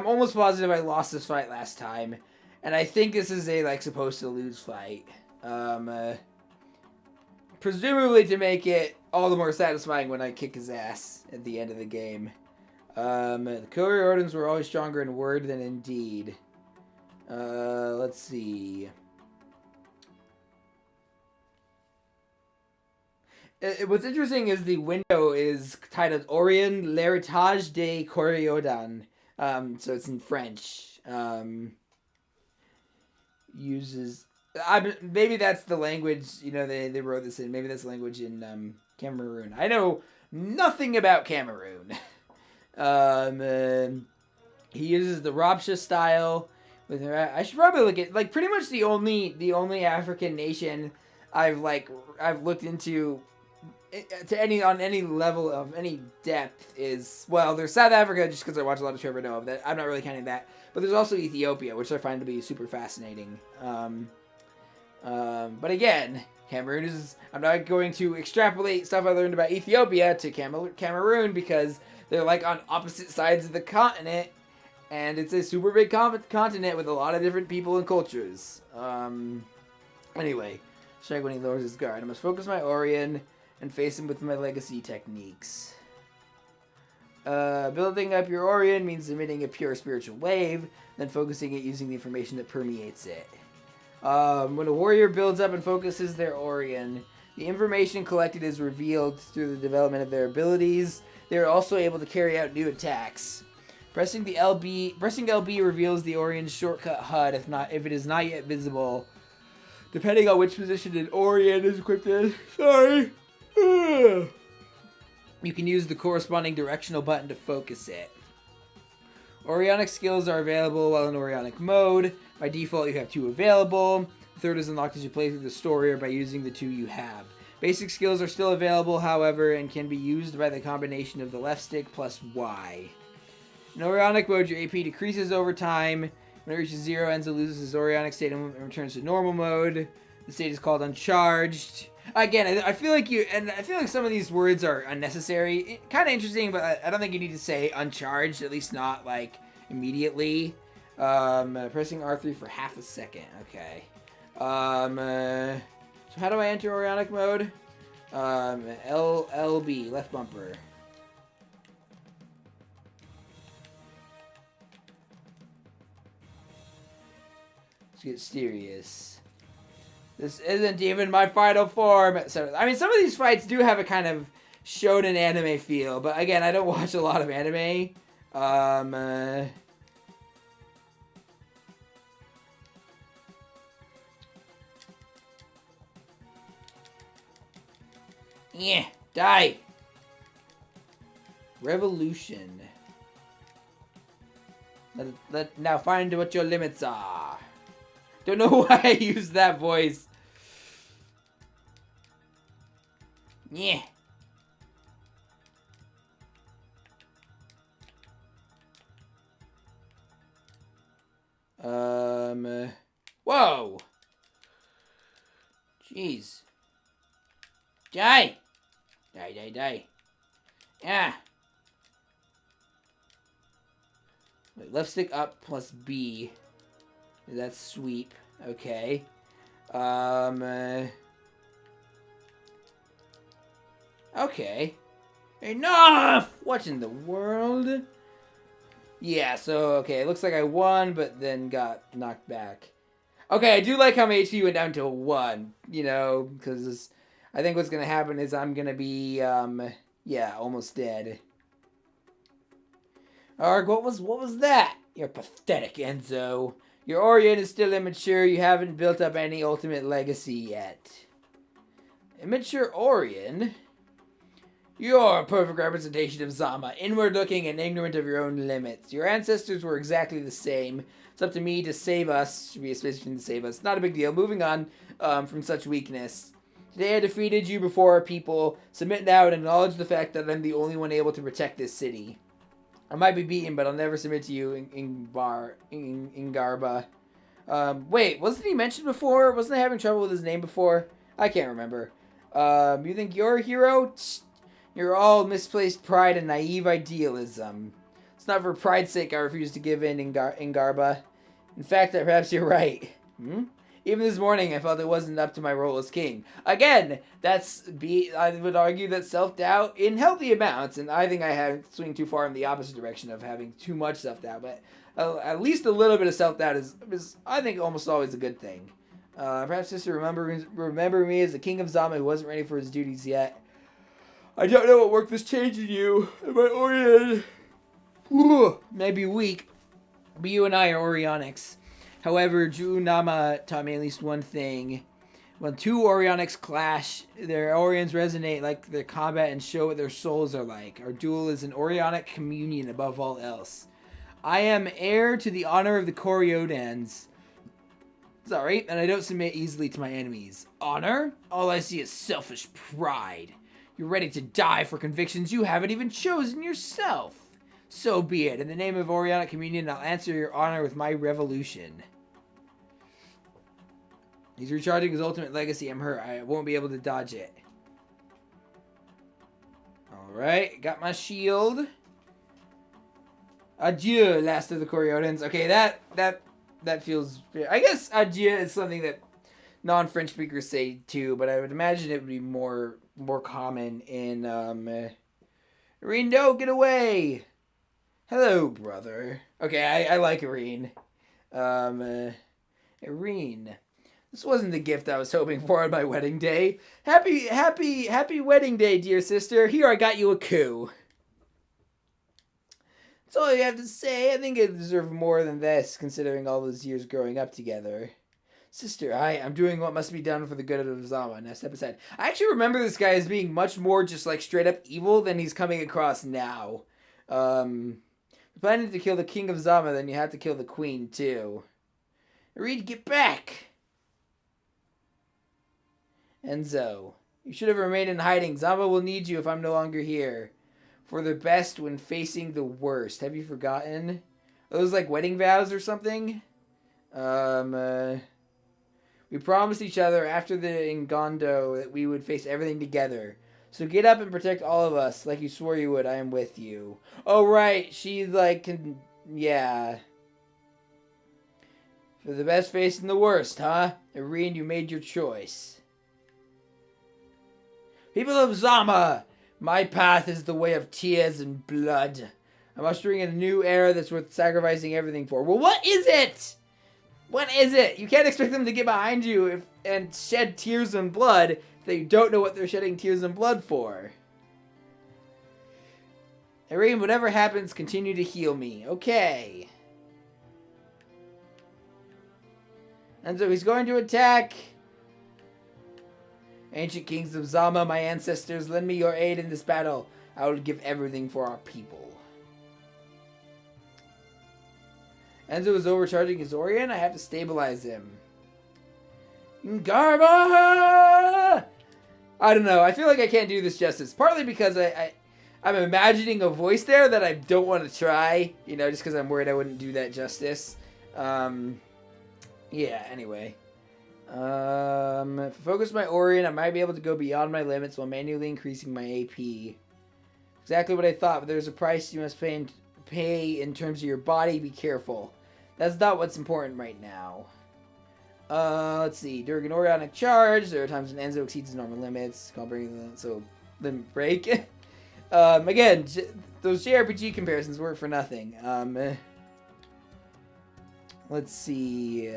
almost positive I lost this fight last time. And I think this is a, supposed to lose fight. Presumably to make it all the more satisfying when I kick his ass at the end of the game. The Kori-Odans were always stronger in word than in deed. Let's see. What's interesting is the window is titled Aurion, l'héritage de Kori-Odan. So it's in French. Maybe that's the language, they wrote this in. Maybe that's the language in Cameroon. I know nothing about Cameroon. He uses the Rabsha style. I should probably look at, pretty much the only African nation I've looked into on any level of any depth is, well, there's South Africa, just because I watch a lot of Trevor Noah. That I'm not really counting that, but there's also Ethiopia, which I find to be super fascinating. But again, Cameroon is. I'm not going to extrapolate stuff I learned about Ethiopia to Cameroon because they're on opposite sides of the continent, and it's a super big continent with a lot of different people and cultures. Anyway, strike when he lowers his guard. I must focus my Aurion and face him with my legacy techniques. Building up your Aurion means emitting a pure spiritual wave, then focusing it using the information that permeates it. When a warrior builds up and focuses their Aurion, the information collected is revealed through the development of their abilities. They are also able to carry out new attacks. Pressing LB reveals the Aurion's shortcut HUD if it is not yet visible, depending on which position an Aurion is equipped in. Sorry. You can use the corresponding directional button to focus it. Aurionic skills are available while in Aurionic mode. By default, you have 2 available. The third is unlocked as you play through the story or by using the 2 you have. Basic skills are still available, however, and can be used by the combination of the left stick plus Y. In Aurionic mode, your AP decreases over time. When it reaches 0, Enzo loses his Aurionic state and returns to normal mode. The state is called uncharged. Again, I feel like some of these words are unnecessary. Kind of interesting, but I don't think you need to say uncharged, at least not immediately. Pressing R3 for half a second. Okay. So how do I enter Aurionic mode? LB, left bumper. Let's get serious. This isn't even my final form. So, I mean, some of these fights do have a kind of shonen anime feel, but again, I don't watch a lot of anime. Yeah, die. Revolution. Now find what your limits are. Don't know why I used that voice. Yeah. Whoa. Jeez. Die. Die. Yeah. Wait, left stick up plus B. That's sweep. Okay. Okay. Enough! What in the world? Yeah, so, okay, it looks like I won, but then got knocked back. Okay, I do like how my HP went down to 1, you know, because I think what's going to happen is I'm going to be, yeah, almost dead. Arg, what was that? You're pathetic, Enzo. Your Aurion is still immature. You haven't built up any ultimate legacy yet. Immature Aurion? You're a perfect representation of Zama, inward-looking and ignorant of your own limits. Your ancestors were exactly the same. It's up to me to save us, to be a specialist to save us. Not a big deal. Moving on from such weakness. Today I defeated you before our people. Submit now and acknowledge the fact that I'm the only one able to protect this city. I might be beaten, but I'll never submit to you in Garba. Wait, wasn't he mentioned before? Wasn't I having trouble with his name before? I can't remember. You think you're a hero? You're all misplaced pride and naive idealism. It's not for pride's sake I refuse to give in Garba. In fact, perhaps you're right. Even this morning, I felt it wasn't up to my role as king. Again, I would argue that self-doubt in healthy amounts, and I think I have swing too far in the opposite direction of having too much self-doubt, but at least a little bit of self-doubt is I think, almost always a good thing. Perhaps just to remember me as the king of Zama who wasn't ready for his duties yet. I don't know what work this change in you. Am I Aurion? Maybe weak, but you and I are Aurionics. However, Junama taught me at least one thing. When two Aurionics clash, their Aurions resonate like their combat and show what their souls are like. Our duel is an Aurionic communion above all else. I am heir to the honor of the Kori-Odans. Sorry, and I don't submit easily to my enemies. Honor? All I see is selfish pride. You're ready to die for convictions you haven't even chosen yourself. So be it. In the name of Aurionic Communion, I'll answer your honor with my revolution. He's recharging his ultimate legacy. I'm hurt. I won't be able to dodge it. Alright, got my shield. Adieu, last of the Kori-Odans. Okay, that feels... I guess adieu is something that non-French speakers say too, but I would imagine it would be more common in... Irene, get away! Hello, brother. Okay, I like Irene. Irene. This wasn't the gift I was hoping for on my wedding day. Happy wedding day, dear sister. Here, I got you a coup. That's all you have to say. I think I deserve more than this, considering all those years growing up together. Sister, I'm doing what must be done for the good of Zama. Now step aside. I actually remember this guy as being much more just like straight up evil than he's coming across now. Planning to kill the king of Zama, then you have to kill the queen too. Reed, get back! Enzo, you should have remained in hiding. Zama will need you if I'm no longer here. For the best when facing the worst. Have you forgotten? Are those like wedding vows or something? We promised each other after the Ngondo that we would face everything together. So get up and protect all of us like you swore you would. I am with you. Oh, right. She, like, yeah. For the best facing the worst, huh? Irene, you made your choice. People of Zama, my path is the way of tears and blood. I'm ushering in a new era that's worth sacrificing everything for. Well, what is it? What is it? You can't expect them to get behind you and shed tears and blood if they don't know what they're shedding tears and blood for. Aurion, whatever happens, continue to heal me. Okay. And so he's going to attack. Ancient kings of Zama, my ancestors, lend me your aid in this battle. I will give everything for our people. Enzo is overcharging his Aurion. I have to stabilize him. Garba! I don't know. I feel like I can't do this justice. Partly because I'm imagining a voice there that I don't want to try. You know, just because I'm worried I wouldn't do that justice. Yeah, anyway. If I focus my Aurion, I might be able to go beyond my limits while manually increasing my AP. Exactly what I thought, but there's a price you must pay in terms of your body. Be careful. That's not what's important right now. Let's see. During an Orionic charge, there are times when Enzo exceeds his normal limits. So, limit break. Again, those JRPG comparisons work for nothing. Let's see.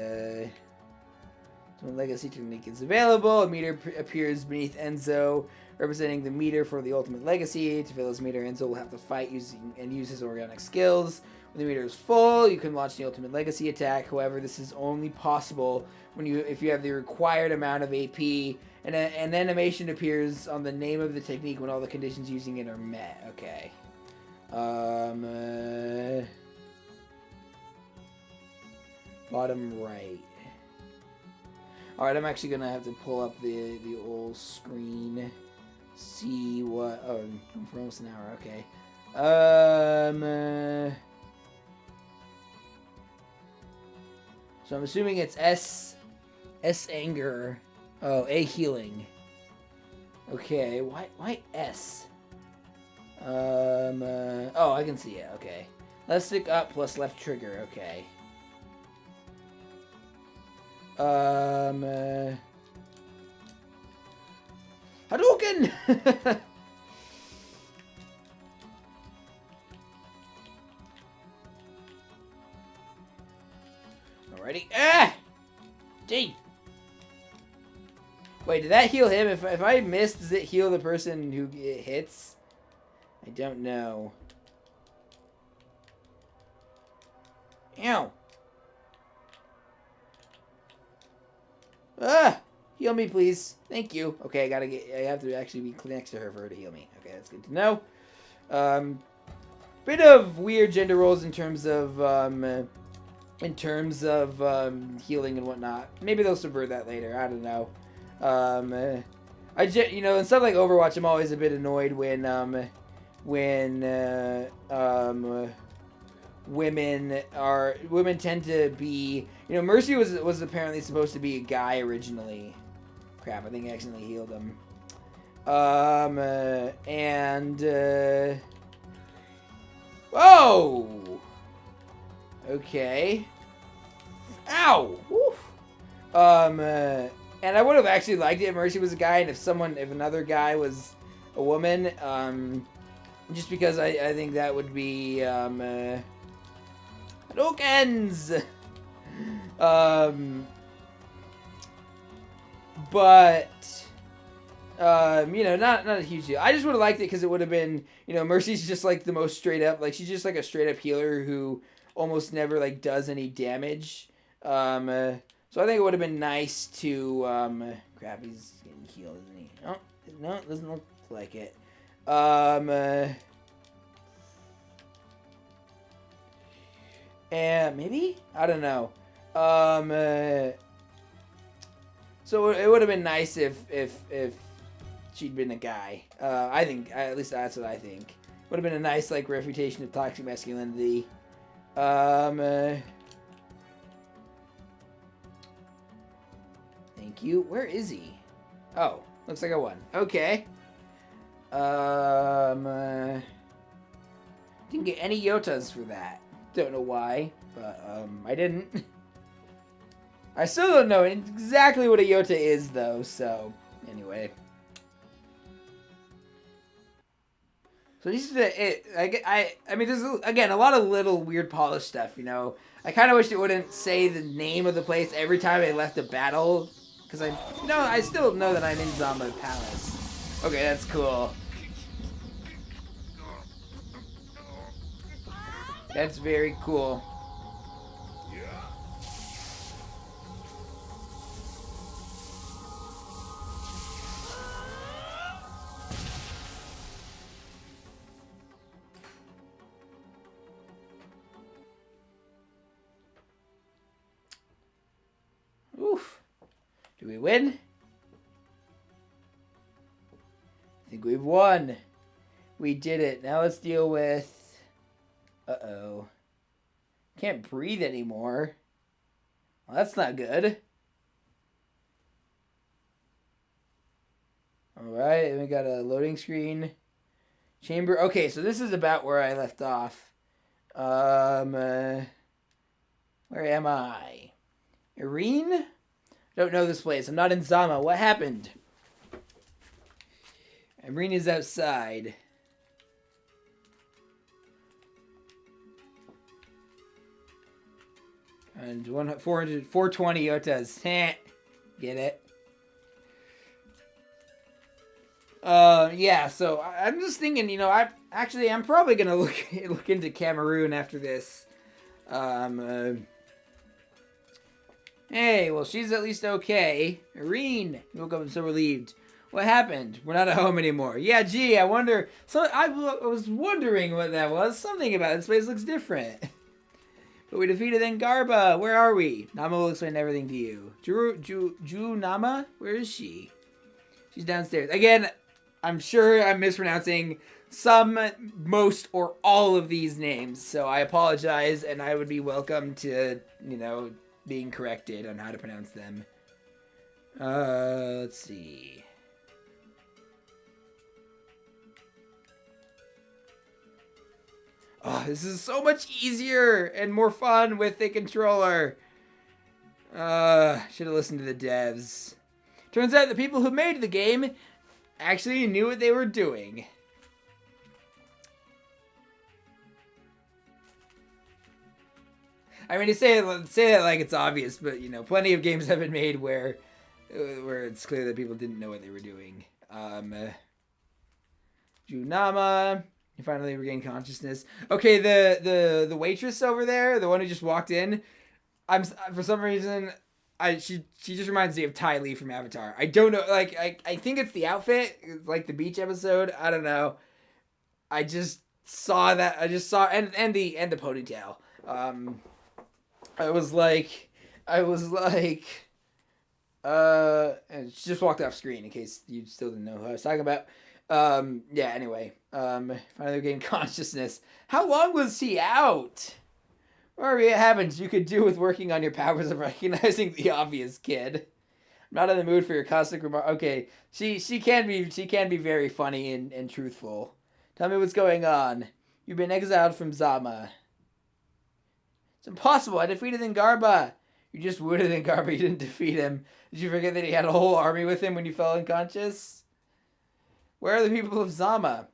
When Legacy technique is available, a meter appears beneath Enzo, representing the meter for the ultimate legacy. To fill his meter, Enzo will have to fight use his Orionic skills. When the meter is full, you can launch the ultimate legacy attack. However, this is only possible if you have the required amount of AP. And an animation appears on the name of the technique when all the conditions using it are met. Okay. Bottom right. Alright, I'm actually going to have to pull up the old screen. See what... Oh, for almost an hour. Okay. So I'm assuming it's S anger. Oh, A healing. Okay, why S? Oh, I can see it. Okay. Left stick up plus left trigger. Okay. Hadouken! Alrighty. Ah! D! Wait, did that heal him? If I missed, does it heal the person who it hits? I don't know. Ow! Ah! Heal me, please. Thank you. Okay, I have to actually be next to her for her to heal me. Okay, that's good to know. Bit of weird gender roles in terms of healing and whatnot. Maybe they'll subvert that later. I don't know. In stuff like Overwatch, I'm always a bit annoyed when women tend to be, Mercy was apparently supposed to be a guy originally. Crap, I think I accidentally healed him. Whoa! Okay. Ow! Woof. And I would have actually liked it if Mercy was a guy and if another guy was a woman. Just because I think that would be, Hadoukens! Not a huge deal. I just would have liked it because it would have been, Mercy's just like the most straight up, like she's just like a straight up healer who almost never like does any damage. So I think it would have been nice to, crap, he's getting healed, isn't he? Oh, no, it doesn't look like it. And maybe? I don't know. So it would have been nice if she'd been a guy. I think, at least that's what I think. Would have been a nice, like, refutation of toxic masculinity. Thank you. Where is he? Oh, looks like I won. Okay. Didn't get any Yotas for that. Don't know why, but I didn't. I still don't know exactly what a Yota is, though, so anyway. So this is it. I mean, there's again a lot of little weird polished stuff. You know, I kind of wish it wouldn't say the name of the place every time I left a battle, because I still know that I'm in Zama Palace. Okay, that's cool. That's very cool. Oof. Do we win? I think we've won. We did it. Now let's deal with... Uh-oh. Can't breathe anymore. Well, that's not good. Alright, we got a loading screen. Chamber. Okay, so this is about where I left off. Where am I? Aurion? Don't know this place. I'm not in Zama. What happened? Aurion is outside. And 420 Yotas. Get it? Yeah, so I'm just thinking, you know, I'm probably gonna look into Cameroon after this. Hey, well, she's at least okay. Aurion, you woke up and so relieved. What happened? We're not at home anymore. Yeah, gee, I wonder. So I was wondering what that was. Something about this place looks different. But we defeated Ngarba. Where are we? Nama will explain everything to you. Nama? Where is she? She's downstairs. Again, I'm sure I'm mispronouncing some, most, or all of these names. So I apologize, and I would be welcome to, you know, being corrected on how to pronounce them. Let's see. Oh, this is so much easier and more fun with the controller. Should have listened to the devs. Turns out the people who made the game actually knew what they were doing. I mean, to say it like it's obvious, but, you know, plenty of games have been made where it's clear that people didn't know what they were doing. Junama... You finally regain consciousness. Okay, the waitress over there, the one who just walked in, for some reason, she just reminds me of Ty Lee from Avatar. I don't know, like I think it's the outfit, like the beach episode. I don't know. I just saw that. And the ponytail. I was like, and she just walked off screen in case you still didn't know who I was talking about. Yeah, anyway. Finally gained consciousness. How long was he out? Whatever it happens, you could do with working on your powers of recognizing the obvious, kid. I'm not in the mood for your caustic remark. Okay, she can be very funny and truthful. Tell me what's going on. You've been exiled from Zama. It's impossible. I defeated Ngarba. You just wounded Ngarba. You didn't defeat him. Did you forget that he had a whole army with him when you fell unconscious? Where are the people of Zama?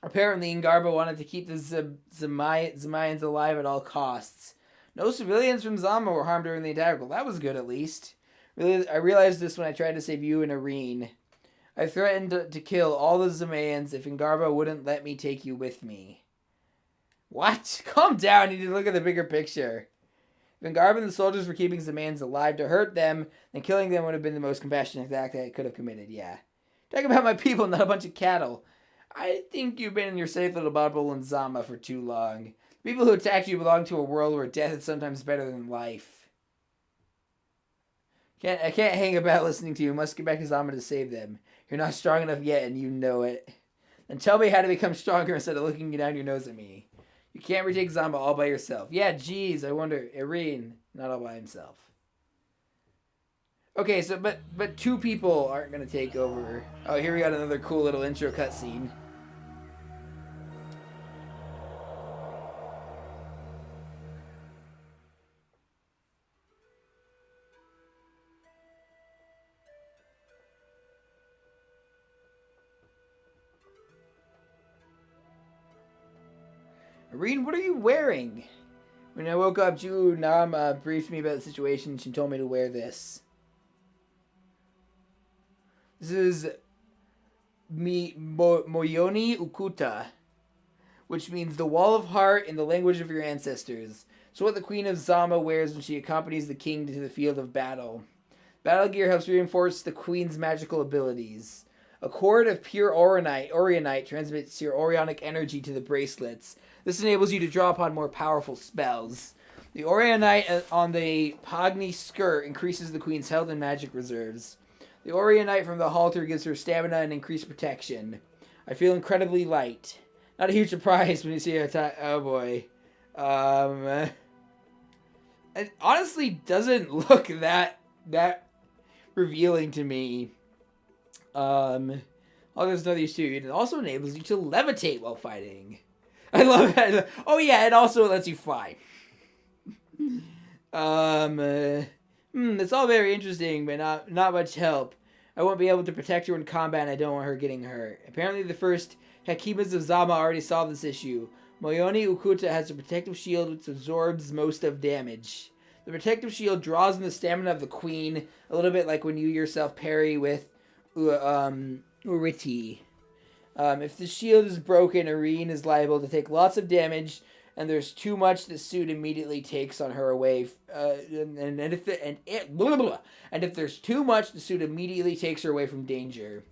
Apparently, Ngarba wanted to keep the Zamayans alive at all costs. No civilians from Zama were harmed during the attack. Well, that was good, at least. Really, I realized this when I tried to save you and Aurion. I threatened to kill all the Zamayans if Ngarba wouldn't let me take you with me. What? Calm down. You need to look at the bigger picture. If Ngarba and the soldiers were keeping Zamayans alive to hurt them, then killing them would have been the most compassionate act I could have committed, yeah. Talk about my people, not a bunch of cattle. I think you've been in your safe little bubble in Zama for too long. The people who attacked you belong to a world where death is sometimes better than life. I can't hang about listening to you. I must get back to Zama to save them. You're not strong enough yet, and you know it. Then tell me how to become stronger instead of looking down your nose at me. You can't retake Zama all by yourself. Yeah, geez, I wonder. Aurion, not all by himself. Okay, so but two people aren't gonna take over. Oh, here we got another cool little intro cutscene. Aurion, what are you wearing? When I woke up, Nama briefed me about the situation. She told me to wear this. This is Moyoni Ukuta, which means the Wall of Heart in the language of your ancestors. So what the Queen of Zama wears when she accompanies the king to the field of battle. Battle gear helps reinforce the Queen's magical abilities. A cord of pure Orionite transmits your Orionic energy to the bracelets. This enables you to draw upon more powerful spells. The Orionite on the Pagni skirt increases the Queen's health and magic reserves. The Orionite from the halter gives her stamina and increased protection. I feel incredibly light. Not a huge surprise when you see her oh boy. It honestly doesn't look that revealing to me. I'll just know these two. It also enables you to levitate while fighting. I love that. Oh yeah, it also lets you fly. It's all very interesting, but not much help. I won't be able to protect her in combat, and I don't want her getting hurt. Apparently the first Hakimas of Zama already solved this issue. Moyoni Ukuta has a protective shield which absorbs most of damage. The protective shield draws on the stamina of the queen, a little bit like when you yourself parry with Uriti. If the shield is broken, Aurion is liable to take lots of damage, and there's too much the suit immediately takes on her away. And if there's too much, the suit immediately takes her away from danger.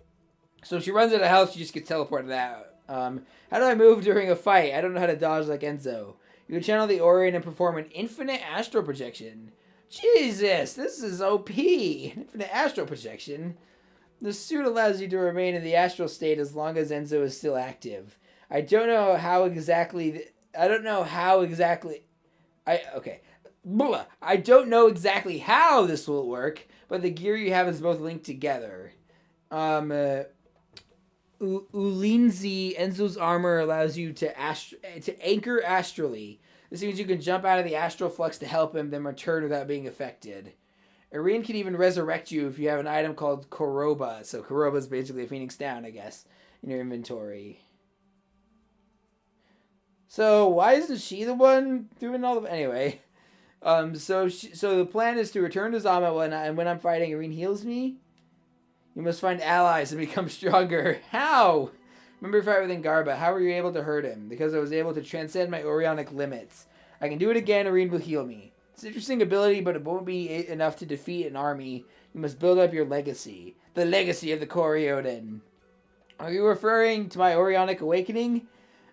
So if she runs out of health, she just gets teleported out. How do I move during a fight? I don't know how to dodge like Enzo. You can channel the Aurion and perform an infinite astral projection. Jesus, this is OP. Infinite astral projection. The suit allows you to remain in the astral state as long as Enzo is still active. I don't know how exactly how this will work, but the gear you have is both linked together. Ulinzi, Enzo's armor allows you to anchor astrally. This means you can jump out of the astral flux to help him, then return without being affected. Aurion can even resurrect you if you have an item called Koroba. So Koroba is basically a Phoenix Down, I guess, in your inventory. So why isn't she the one doing all of anyway? So the plan is to return to Zama when I'm fighting, Aurion heals me. You must find allies and become stronger. How? Remember your fight with Ngarba. How were you able to hurt him? Because I was able to transcend my Orionic limits. I can do it again. Aurion will heal me. It's an interesting ability, but it won't be enough to defeat an army. You must build up your legacy. The legacy of the Kori-Odan. Are you referring to my Orionic awakening?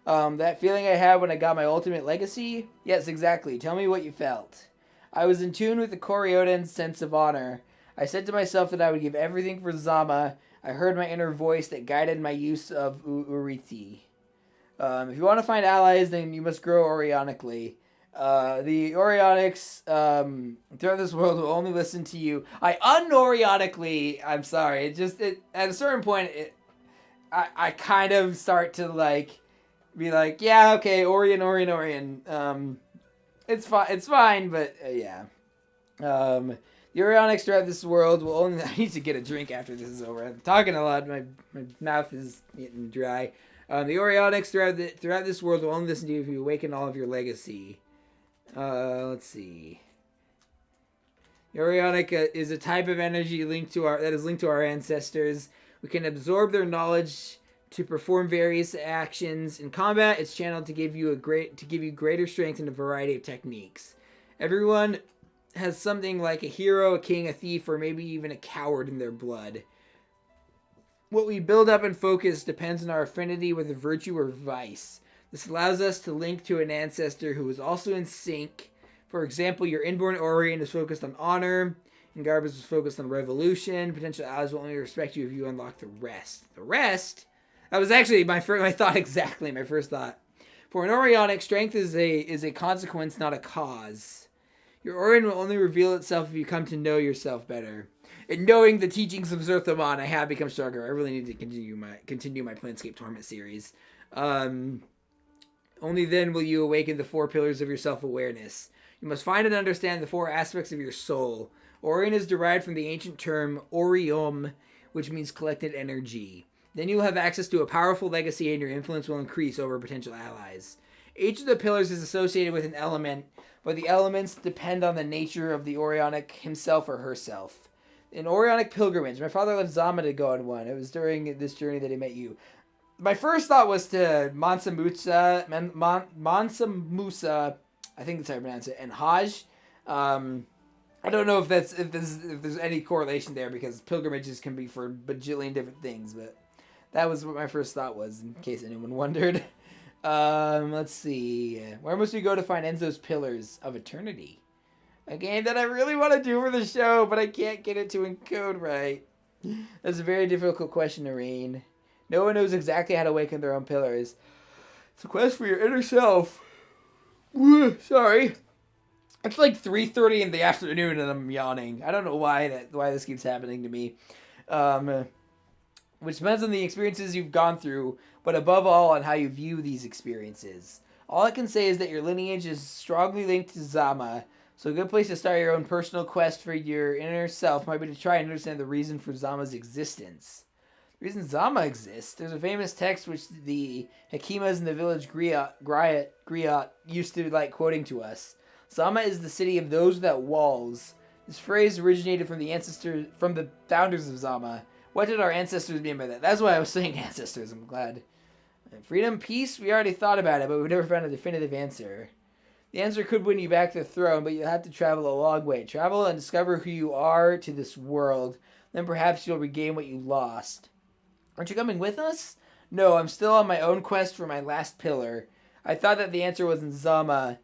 That feeling I had when I got my ultimate legacy? Yes, exactly. Tell me what you felt. I was in tune with the Kori-Odan's sense of honor. I said to myself that I would give everything for Zama. I heard my inner voice that guided my use of Uriti. If you want to find allies, then you must grow Orionically. The Orionics throughout this world will only listen to you. I'm sorry. At a certain point, I kind of start to be like, yeah, okay, Aurion. It's fine, but yeah. The Orionics throughout this world will only... I need to get a drink after this is over. I'm talking a lot. My mouth is getting dry. The Orionics throughout this world will only listen to you if you awaken all of your legacy. Let's see. The Orionic is a type of energy that is linked to our ancestors. We can absorb their knowledge to perform various actions. In combat, it's channeled to give you greater strength in a variety of techniques. Everyone has something like a hero, a king, a thief, or maybe even a coward in their blood. What we build up and focus depends on our affinity with a virtue or vice. This allows us to link to an ancestor who is also in sync. For example, your inborn Aurion is focused on honor, and Ngarba's is focused on revolution. Potential allies will only respect you if you unlock the rest. The rest? That was actually my first thought. For an Orionic, strength is a consequence, not a cause. Your Aurion will only reveal itself if you come to know yourself better. In knowing the teachings of Zerthamon, I have become stronger. I really need to continue my Planescape Torment series. Only then will you awaken the 4 pillars of your self-awareness. You must find and understand the 4 aspects of your soul. Aurion is derived from the ancient term Auriom, which means collected energy. Then you will have access to a powerful legacy and your influence will increase over potential allies. Each of the pillars is associated with an element, but the elements depend on the nature of the Aurionic himself or herself. An Aurionic pilgrimage. My father left Zama to go on one. It was during this journey that he met you. My first thought was to Mansa Musa, I think that's how you pronounce it, and Hajj. I don't know if there's any correlation there because pilgrimages can be for a bajillion different things, but that was what my first thought was, in case anyone wondered. Let's see. Where must we go to find Enzo's Pillars of Eternity? A game that I really want to do for the show, but I can't get it to encode right. That's a very difficult question, Aurion. No one knows exactly how to awaken their own pillars. It's a quest for your inner self. Sorry. It's like 3:30 in the afternoon and I'm yawning. I don't know why this keeps happening to me. Which depends on the experiences you've gone through, but above all on how you view these experiences. All I can say is that your lineage is strongly linked to Zama, so a good place to start your own personal quest for your inner self might be to try and understand the reason for Zama's existence. The reason Zama exists, there's a famous text which the Hakimas in the village Griot used to like quoting to us. Zama is the city of those without walls. This phrase originated from the founders of Zama. What did our ancestors mean by that? That's why I was saying ancestors, I'm glad. Freedom, peace, we already thought about it, but we never found a definitive answer. The answer could win you back to the throne, but you'll have to travel a long way. Travel and discover who you are to this world. Then perhaps you'll regain what you lost. Aren't you coming with us? No, I'm still on my own quest for my last pillar. I thought that the answer was in Zama,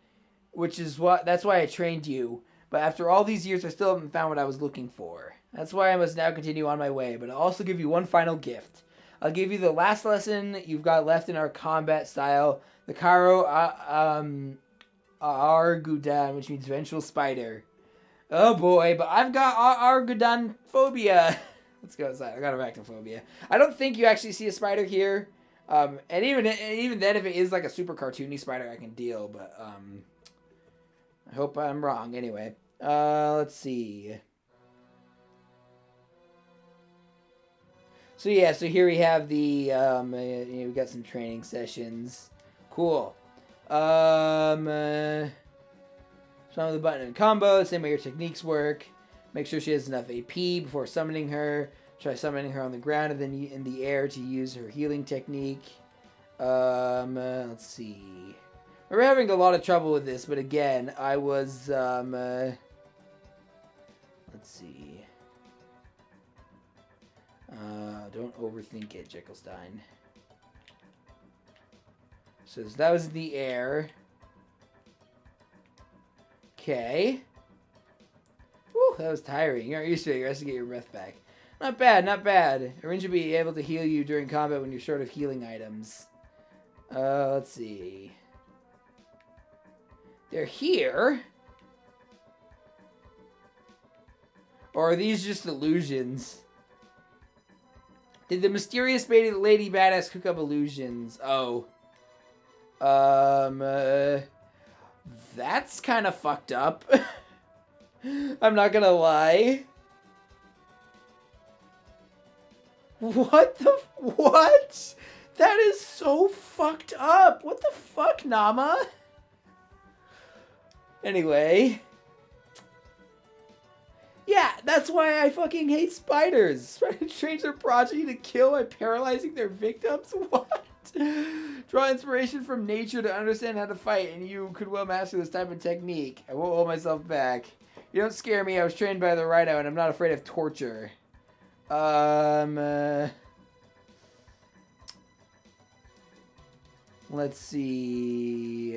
that's why I trained you. But after all these years, I still haven't found what I was looking for. That's why I must now continue on my way, but I'll also give you one final gift. I'll give you the last lesson you've got left in our combat style, the Kori-Odan, which means vengeful spider. Oh boy, but I've got Aurion phobia. Let's go outside. I got arachnophobia. I don't think you actually see a spider here. And even then, if it is like a super cartoony spider, I can deal, but I hope I'm wrong. Anyway, let's see. So yeah, so here we have the we got some training sessions. Cool. Some of the button and combo, same way your techniques work. Make sure she has enough AP before summoning her. Try summoning her on the ground and then in the air to use her healing technique. Let's see. We're having a lot of trouble with this, but again, I was let's see. Don't overthink it, Jekyllstein. So that was the air. Okay. Whew, that was tiring. You aren't used to it. You have to get your breath back. Not bad, not bad. Aurion should be able to heal you during combat when you're short of healing items. Let's see. They're here? Or are these just illusions? Did the mysterious lady badass cook up illusions? Oh. That's kind of fucked up. I'm not gonna lie. What? That is so fucked up. What the fuck, Nama? Anyway. Yeah, that's why I fucking hate spiders. Spiders train their progeny to kill by paralyzing their victims? What? Draw inspiration from nature to understand how to fight, and you could well master this type of technique. I won't hold myself back. You don't scare me. I was trained by the Rhino, and I'm not afraid of torture. Let's see.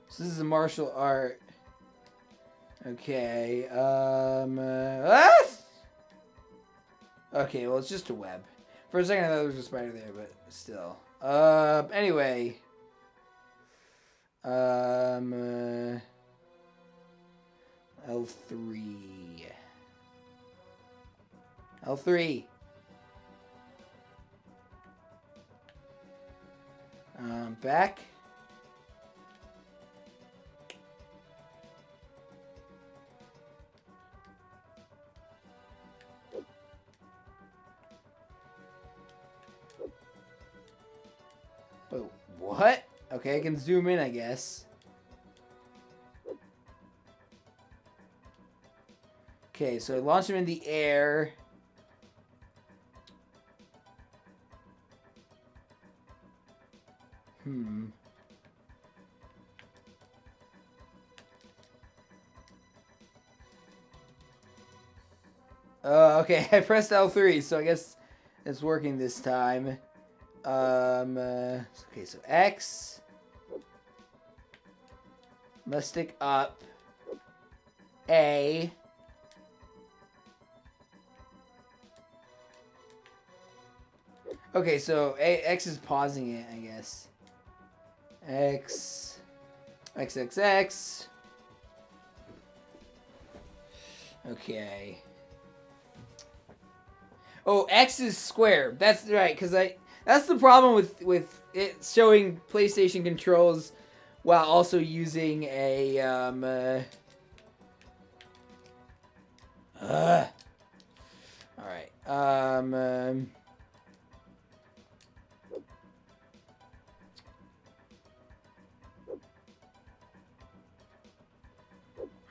So this is a martial art. Okay. Okay, well, it's just a web. For a second, I thought there was a spider there, but still. Anyway. L3. L3. Back. What? Okay, I can zoom in, I guess. Okay, so I launch him in the air. Okay, I pressed L3, so I guess it's working this time. Okay, so X. Let's stick up. A. Okay, so X is pausing it, I guess. X. X, X, X. Okay. Oh, X is square. That's right, because that's the problem with it showing PlayStation controls while also using a all right. All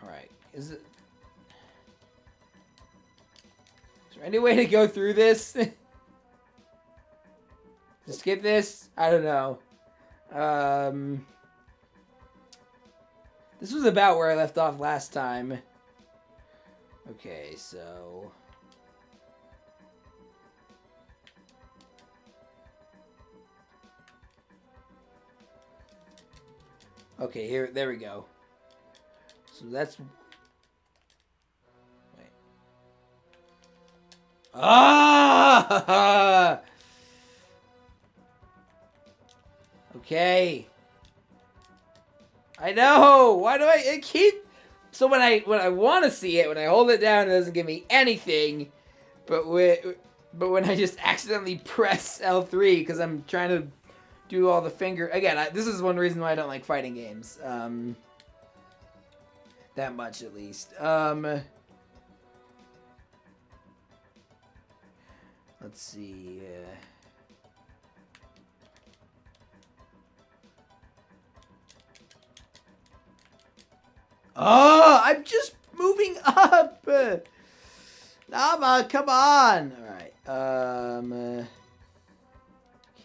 right. Is there any way to go through this? To skip this? I don't know. This was about where I left off last time. Okay, so... Okay, there we go. So that's... Wait. Ah! Okay. I know. Why do I keep? So when I want to see it, when I hold it down, it doesn't give me anything. But when I just accidentally press L3 because I'm trying to do all the finger again. This is one reason why I don't like fighting games. That much at least. Let's see. Oh, I'm just moving up. Zama, come on. All right.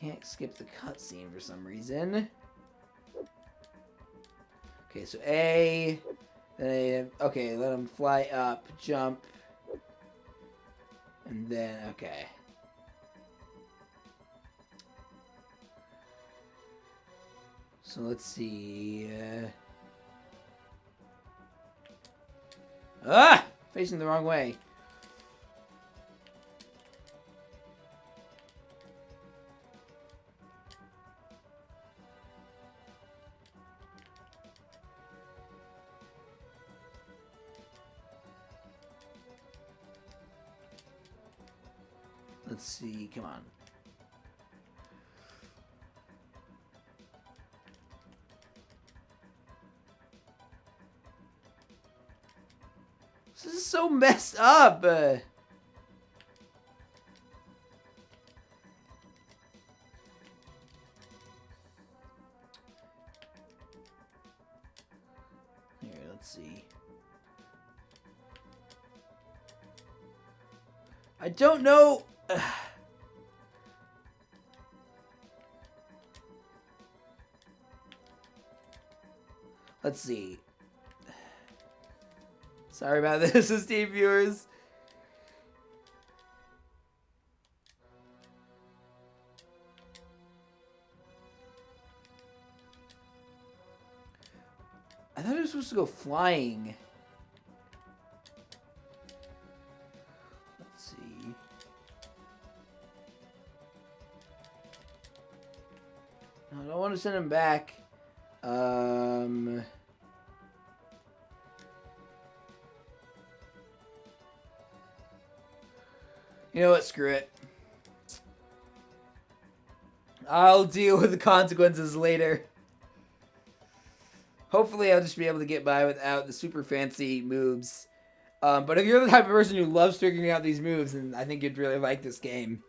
Can't skip the cutscene for some reason. Okay, so A. Then okay, let him fly up, jump, and then okay. So let's see. Facing the wrong way. Let's see, come on. This is so messed up. Here, let's see. I don't know. Let's see. Sorry about this, esteemed viewers. I thought it was supposed to go flying. Let's see. No, I don't want to send him back. You know what? Screw it. I'll deal with the consequences later. Hopefully, I'll just be able to get by without the super fancy moves. But if you're the type of person who loves figuring out these moves, then I think you'd really like this game.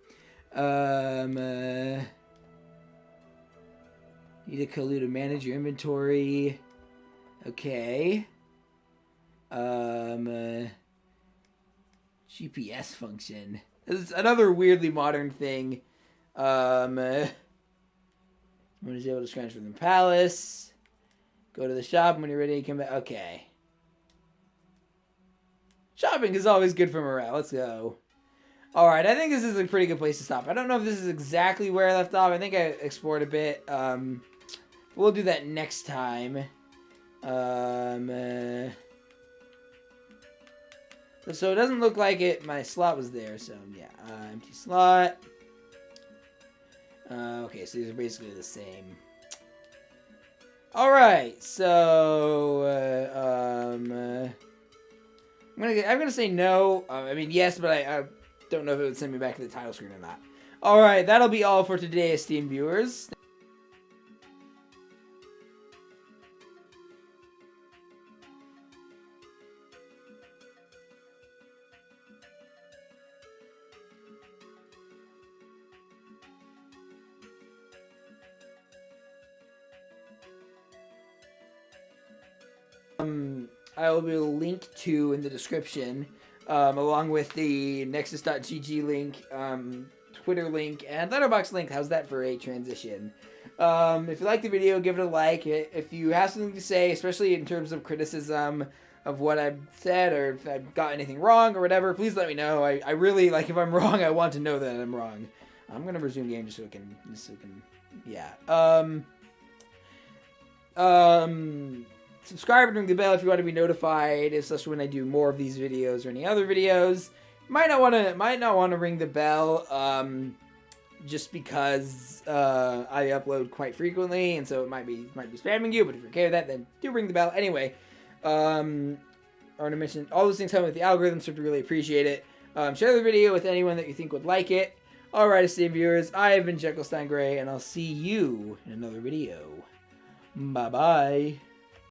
Need a clue to manage your inventory. Okay. GPS function. This is another weirdly modern thing. One is able to transfer from the palace. Go to the shop when you're ready. Come back. Okay. Shopping is always good for morale. Let's go. Alright, I think this is a pretty good place to stop. I don't know if this is exactly where I left off. I think I explored a bit. We'll do that next time. So it doesn't look like it. My slot was there, so yeah. Empty slot. Okay, so these are basically the same. Alright, so I'm gonna say no. I mean yes, but I don't know if it would send me back to the title screen or not. Alright, that'll be all for today, esteemed viewers. I will be linked to in the description, along with the Nexus.gg link, Twitter link, and Letterboxd link. How's that for a transition? If you like the video, give it a like. If you have something to say, especially in terms of criticism of what I've said, or if I've got anything wrong or whatever, please let me know. I really, like, if I'm wrong, I want to know that I'm wrong. I'm gonna resume game just so it can, yeah. Subscribe and ring the bell if you want to be notified, especially when I do more of these videos or any other videos. Might not want to ring the bell, just because I upload quite frequently, and so it might be spamming you. But if you're okay with that, then do ring the bell. Anyway, I want to mention all those things help with the algorithm, so I really appreciate it. Share the video with anyone that you think would like it. Alright, esteemed viewers, I have been Jekyllstein Gray, and I'll see you in another video. Bye bye.